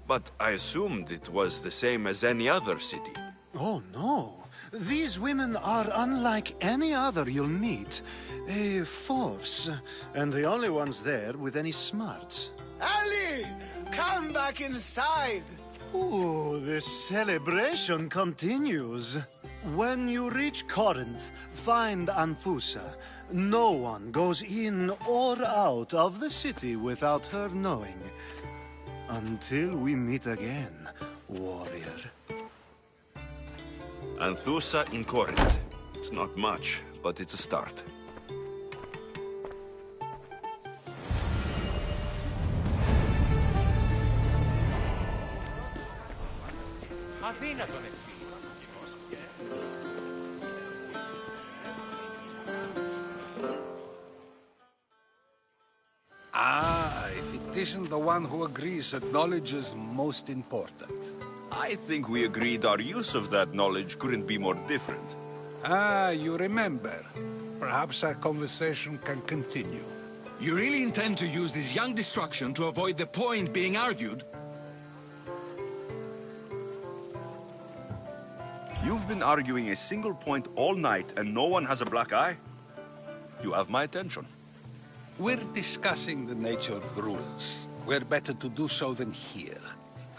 but I assumed it was the same as any other city. Oh, no. These women are unlike any other you'll meet. A force, and the only ones there with any smarts. Ali! Come back inside! Ooh, the celebration continues. When you reach Corinth, find Anthusa. No one goes in or out of the city without her knowing. Until we meet again, warrior. Anthusa in Corinth. It's not much, but it's a start. Ah, if it isn't the one who agrees that knowledge is most important. I think we agreed our use of that knowledge couldn't be more different. Ah, you remember. Perhaps our conversation can continue. You really intend to use this young destruction to avoid the point being argued? You've been arguing a single point all night and no one has a black eye? You have my attention. We're discussing the nature of rules. Where better to do so than here?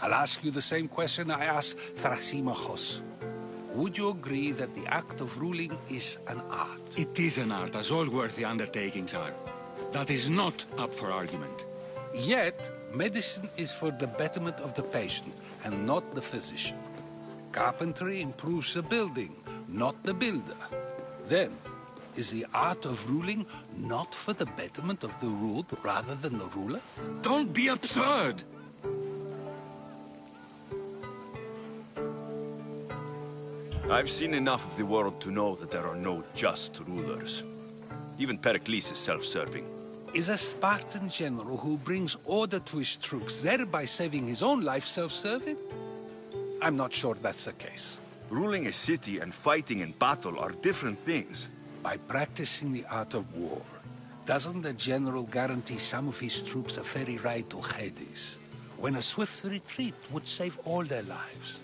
I'll ask you the same question I asked Thrasimachos. Would you agree that the act of ruling is an art? It is an art, as all worthy undertakings are. That is not up for argument. Yet, medicine is for the betterment of the patient, and not the physician. Carpentry improves the building, not the builder. Then, is the art of ruling not for the betterment of the ruled rather than the ruler? Don't be absurd! I've seen enough of the world to know that there are no just rulers. Even Pericles is self-serving. Is a Spartan general who brings order to his troops, thereby saving his own life, self-serving? I'm not sure that's the case. Ruling a city and fighting in battle are different things. By practicing the art of war, doesn't the general guarantee some of his troops a ferry ride to Hades, when a swift retreat would save all their lives?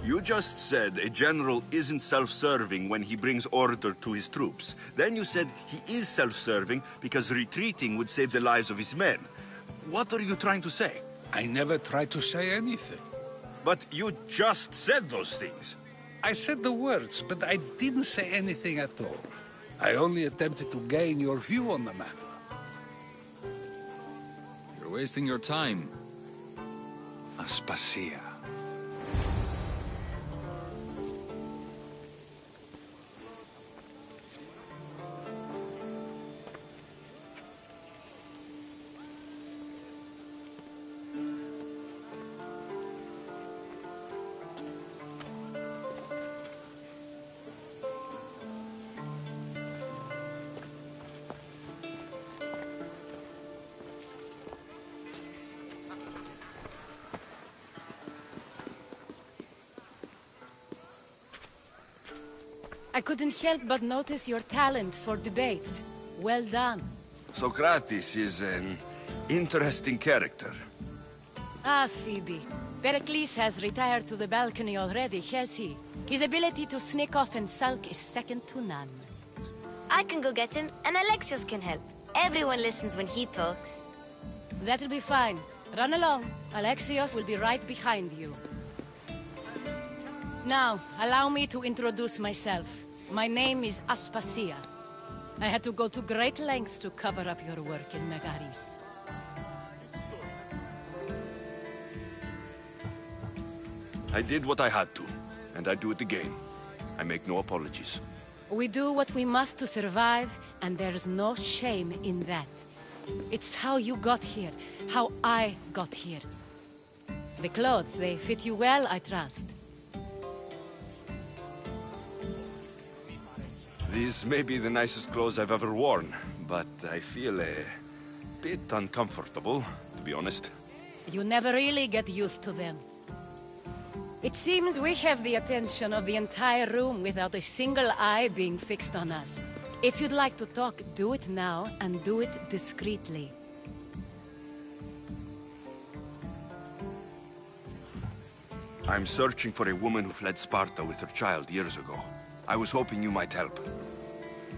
You just said a general isn't self-serving when he brings order to his troops. Then you said he is self-serving because retreating would save the lives of his men. What are you trying to say? I never tried to say anything. But you just said those things. I said the words, but I didn't say anything at all. I only attempted to gain your view on the matter. You're wasting your time. Aspasia. I couldn't help but notice your talent for debate. Well done. Socrates is an interesting character. Ah, Phoebe. Pericles has retired to the balcony already, has he? His ability to sneak off and sulk is second to none. I can go get him, and Alexios can help. Everyone listens when he talks. That'll be fine. Run along. Alexios will be right behind you. Now, allow me to introduce myself. My name is Aspasia. I had to go to great lengths to cover up your work in Megaris. I did what I had to, and I do it again. I make no apologies. We do what we must to survive, and there's no shame in that. It's how you got here, how I got here. The clothes, they fit you well, I trust. These may be the nicest clothes I've ever worn, but I feel a bit uncomfortable, to be honest. You never really get used to them. It seems we have the attention of the entire room without a single eye being fixed on us. If you'd like to talk, do it now, and do it discreetly. I'm searching for a woman who fled Sparta with her child years ago. I was hoping you might help.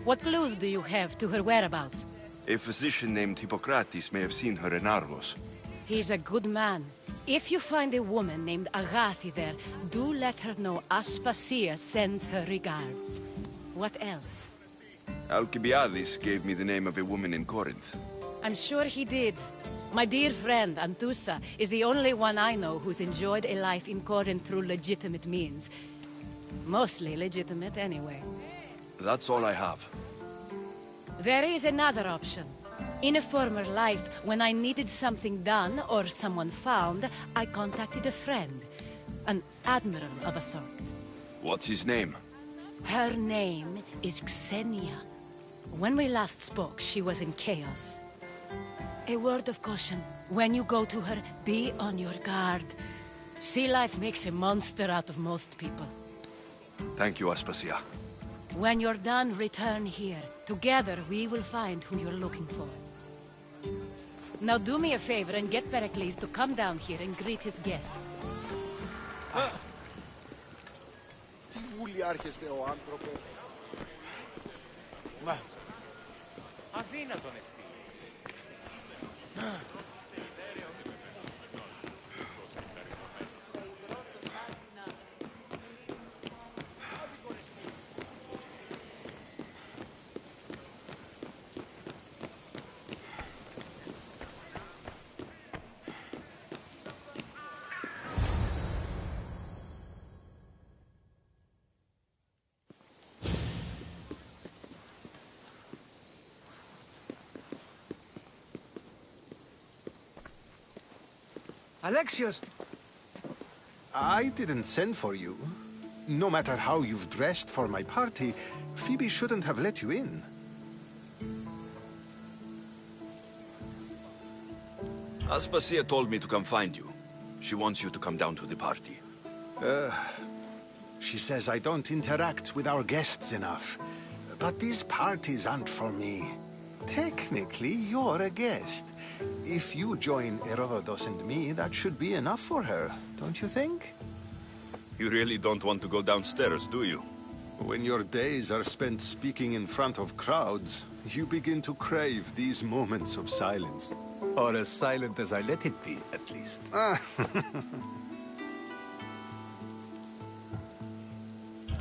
What clues do you have to her whereabouts? A physician named Hippocrates may have seen her in Argos. He's a good man. If you find a woman named Agathi there, do let her know Aspasia sends her regards. What else? Alcibiades gave me the name of a woman in Corinth. I'm sure he did. My dear friend, Anthusa, is the only one I know who's enjoyed a life in Corinth through legitimate means. Mostly legitimate, anyway. That's all I have. There is another option. In a former life, when I needed something done or someone found, I contacted a friend. An admiral of a sort. What's his name? Her name is Xenia. When we last spoke, she was in chaos. A word of caution. When you go to her, be on your guard. Sea life makes a monster out of most people. Thank you, Aspasia. When you're done, return here. Together, we will find who you're looking for. Now do me a favor and get Pericles to come down here and greet his guests. Τι βουλιάρχεστε ο άνθρωπο. Μα, αδύνατον εστί. Alexios! I didn't send for you. No matter how you've dressed for my party, Phoebe shouldn't have let you in. Aspasia told me to come find you. She wants you to come down to the party. She says I don't interact with our guests enough. But these parties aren't for me. Technically, you're a guest. If you join Herodotus and me, that should be enough for her, don't you think? You really don't want to go downstairs, do you? When your days are spent speaking in front of crowds, you begin to crave these moments of silence. Or as silent as I let it be, at least.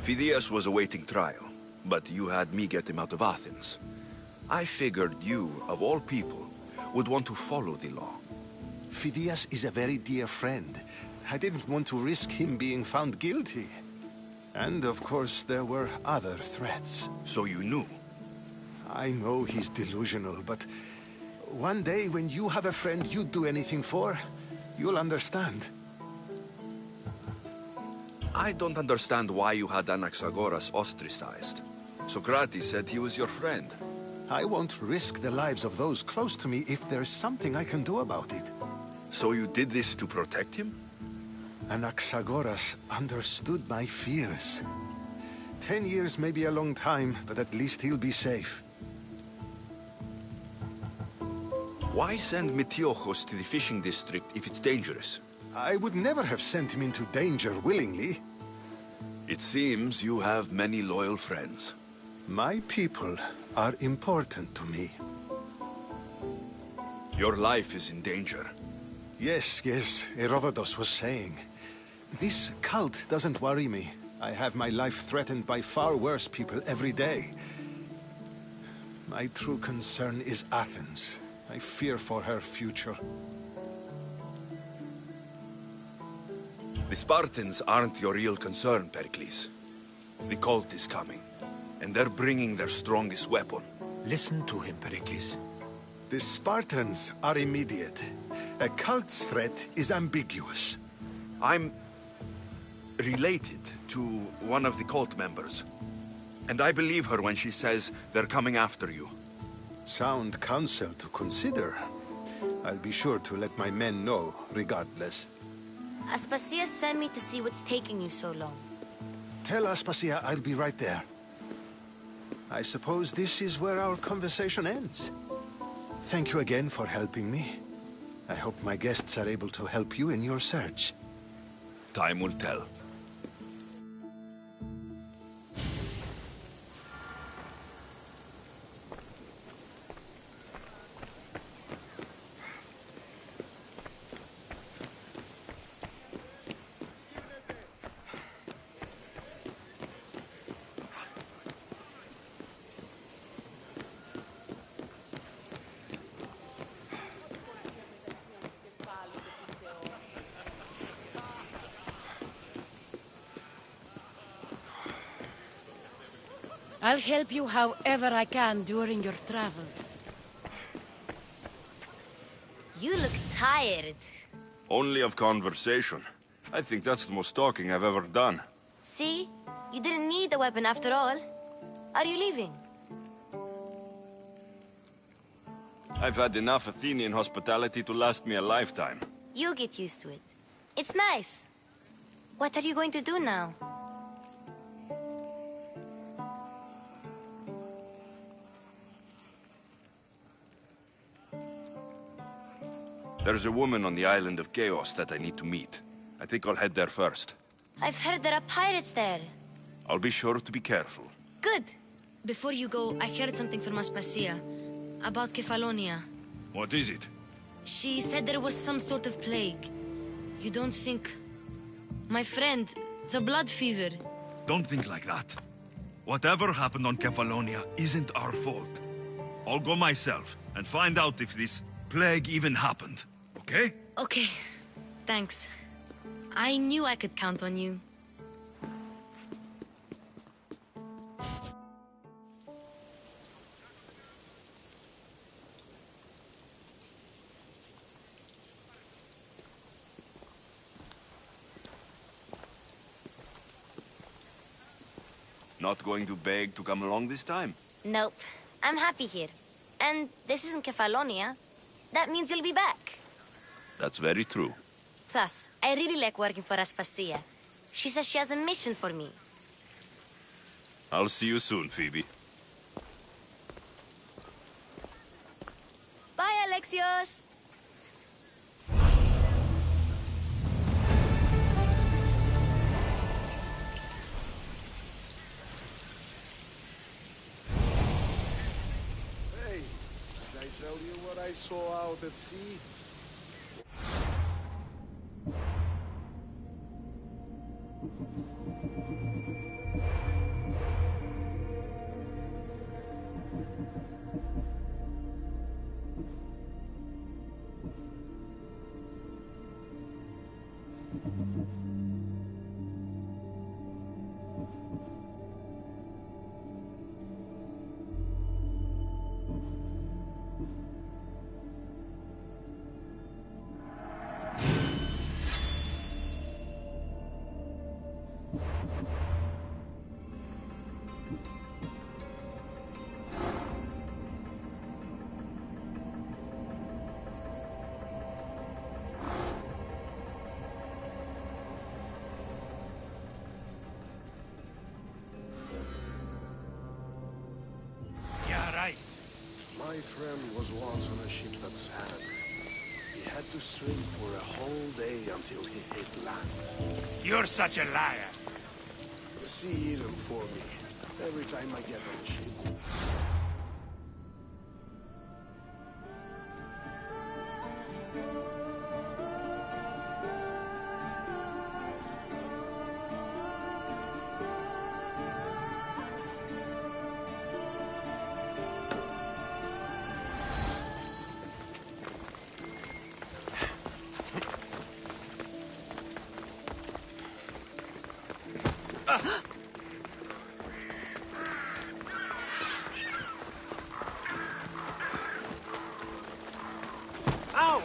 Phidias was awaiting trial, but you had me get him out of Athens. I figured you, of all people, would want to follow the law. Phidias is a very dear friend. I didn't want to risk him being found guilty. And, of course, there were other threats. So you knew? I know he's delusional, but one day when you have a friend you'd do anything for, you'll understand. I don't understand why you had Anaxagoras ostracized. Socrates said he was your friend. I won't risk the lives of those close to me if there's something I can do about it. So you did this to protect him? Anaxagoras understood my fears. 10 years may be a long time, but at least he'll be safe. Why send Metiochos to the fishing district if it's dangerous? I would never have sent him into danger willingly. It seems you have many loyal friends. My people are important to me. Your life is in danger. Yes, Herodotus was saying. This cult doesn't worry me. I have my life threatened by far worse people every day. My true concern is Athens. I fear for her future. The Spartans aren't your real concern, Pericles. The cult is coming, and they're bringing their strongest weapon. Listen to him, Pericles. The Spartans are immediate. A cult's threat is ambiguous. I'm related to one of the cult members. And I believe her when she says they're coming after you. Sound counsel to consider. I'll be sure to let my men know, regardless. Aspasia sent me to see what's taking you so long. Tell Aspasia I'll be right there. I suppose this is where our conversation ends. Thank you again for helping me. I hope my guests are able to help you in your search. Time will tell. I'll help you however I can during your travels. You look tired. Only of conversation. I think that's the most talking I've ever done. See? You didn't need the weapon after all. Are you leaving? I've had enough Athenian hospitality to last me a lifetime. You get used to it. It's nice. What are you going to do now? There's a woman on the island of Chaos that I need to meet. I think I'll head there first. I've heard there are pirates there. I'll be sure to be careful. Good. Before you go, I heard something from Aspasia about Kefalonia. What is it? She said there was some sort of plague. You don't think... My friend, the blood fever. Don't think like that. Whatever happened on Kefalonia isn't our fault. I'll go myself and find out if this plague even happened. Okay? Okay. Thanks. I knew I could count on you. Not going to beg to come along this time? Nope. I'm happy here. And this isn't Kefalonia. That means you'll be back. That's very true. Plus, I really like working for Aspasia. She says she has a mission for me. I'll see you soon, Phoebe. Bye, Alexios! Hey, did I tell you what I saw out at sea? Yeah, right. My friend was once on a ship that sank. He had to swim for a whole day until he hit land. You're such a liar. The sea isn't for me. Every time I get on a ship. Ow!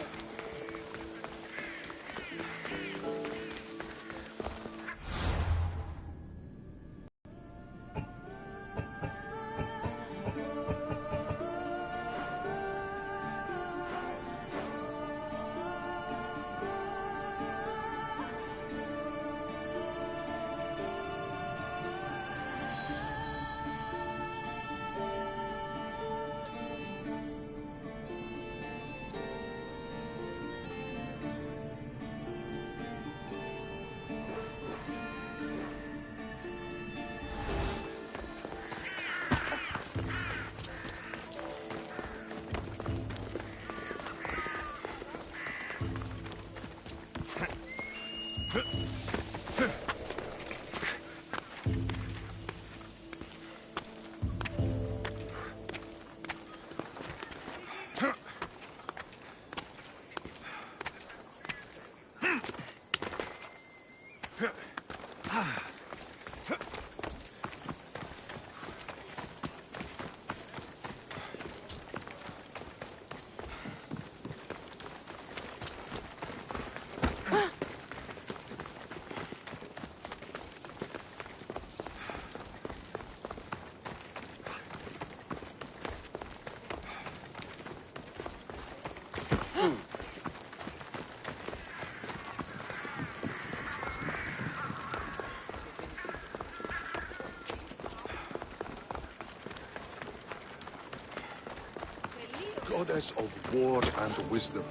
Goddess of war and wisdom.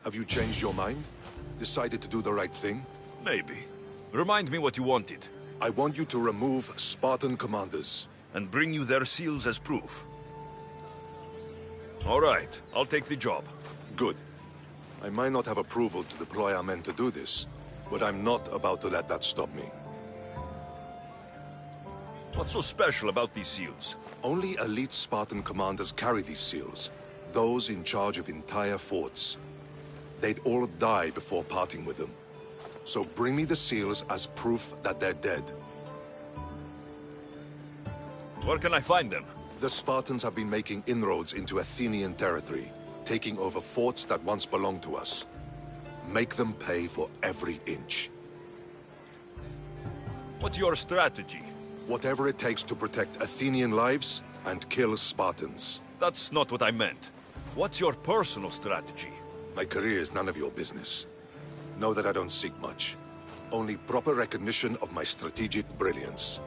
Have you changed your mind? Decided to do the right thing? Maybe. Remind me what you wanted. I want you to remove Spartan commanders. And bring you their seals as proof. All right, I'll take the job. Good. I might not have approval to deploy our men to do this, but I'm not about to let that stop me. What's so special about these seals? Only elite Spartan commanders carry these seals. Those in charge of entire forts. They'd all die before parting with them. So bring me the seals as proof that they're dead. Where can I find them? The Spartans have been making inroads into Athenian territory, taking over forts that once belonged to us. Make them pay for every inch. What's your strategy? Whatever it takes to protect Athenian lives and kill Spartans. That's not what I meant. What's your personal strategy? My career is none of your business. Know that I don't seek much. Only proper recognition of my strategic brilliance.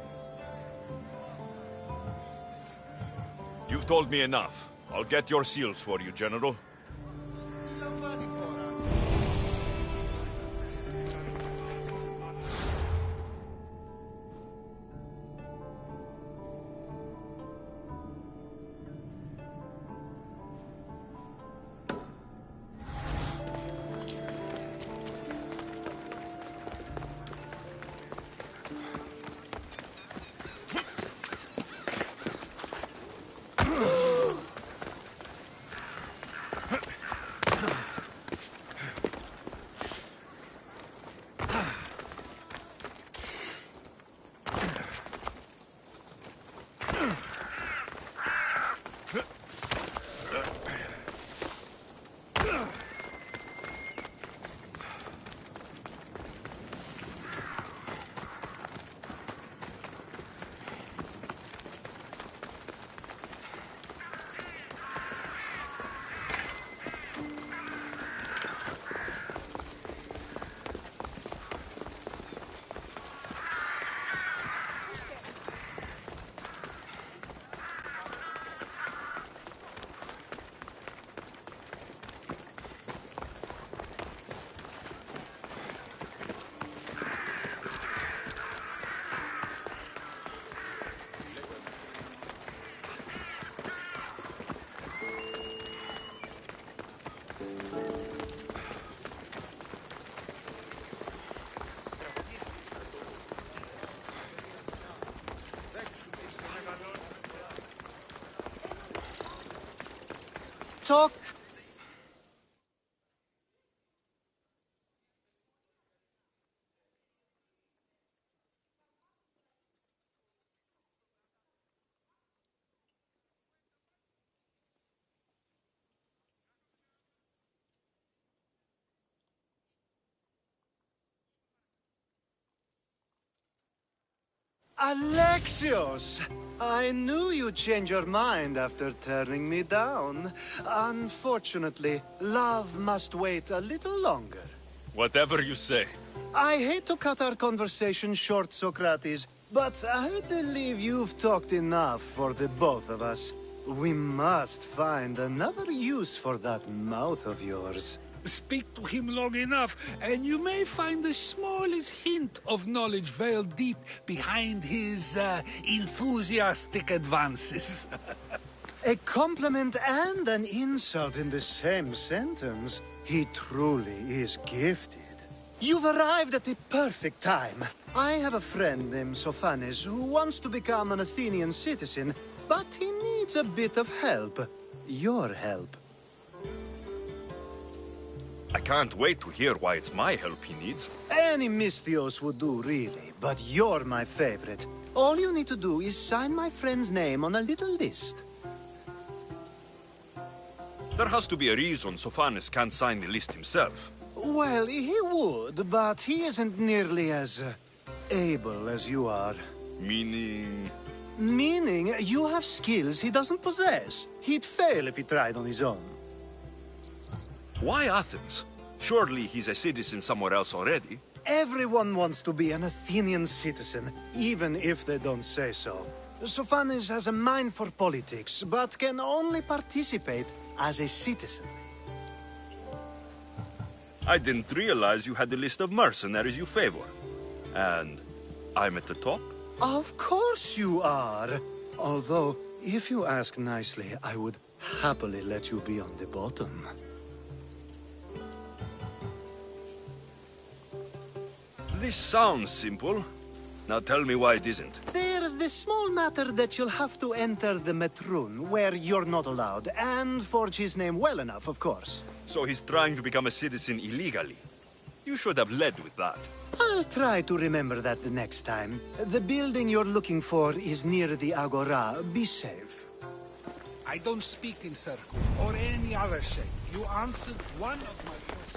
You've told me enough. I'll get your seals for you, General. Talk. Alexios! I knew you'd change your mind after turning me down. Unfortunately, love must wait a little longer. Whatever you say. I hate to cut our conversation short, Socrates, but I believe you've talked enough for the both of us. We must find another use for that mouth of yours. Speak to him long enough, and you may find the smallest hint of knowledge veiled deep behind his enthusiastic advances. A compliment and an insult in the same sentence. He truly is gifted. You've arrived at the perfect time. I have a friend named Sophanes who wants to become an Athenian citizen, but he needs a bit of help. Your help. I can't wait to hear why it's my help he needs. Any Mystios would do, really, but you're my favorite. All you need to do is sign my friend's name on a little list. There has to be a reason Sophanes can't sign the list himself. Well, he would, but he isn't nearly as able as you are. Meaning? Meaning, you have skills he doesn't possess. He'd fail if he tried on his own. Why Athens? Surely he's a citizen somewhere else already. Everyone wants to be an Athenian citizen, even if they don't say so. Sophanes has a mind for politics, but can only participate as a citizen. I didn't realize you had a list of mercenaries you favor. And I'm at the top? Of course you are. Although, if you ask nicely, I would happily let you be on the bottom. This sounds simple. Now tell me why it isn't. There's the small matter that you'll have to enter the Metroon, where you're not allowed, and forge his name well enough, of course. So he's trying to become a citizen illegally. You should have led with that. I'll try to remember that the next time. The building you're looking for is near the Agora. Be safe. I don't speak in circles or any other shape. You answered one of my questions.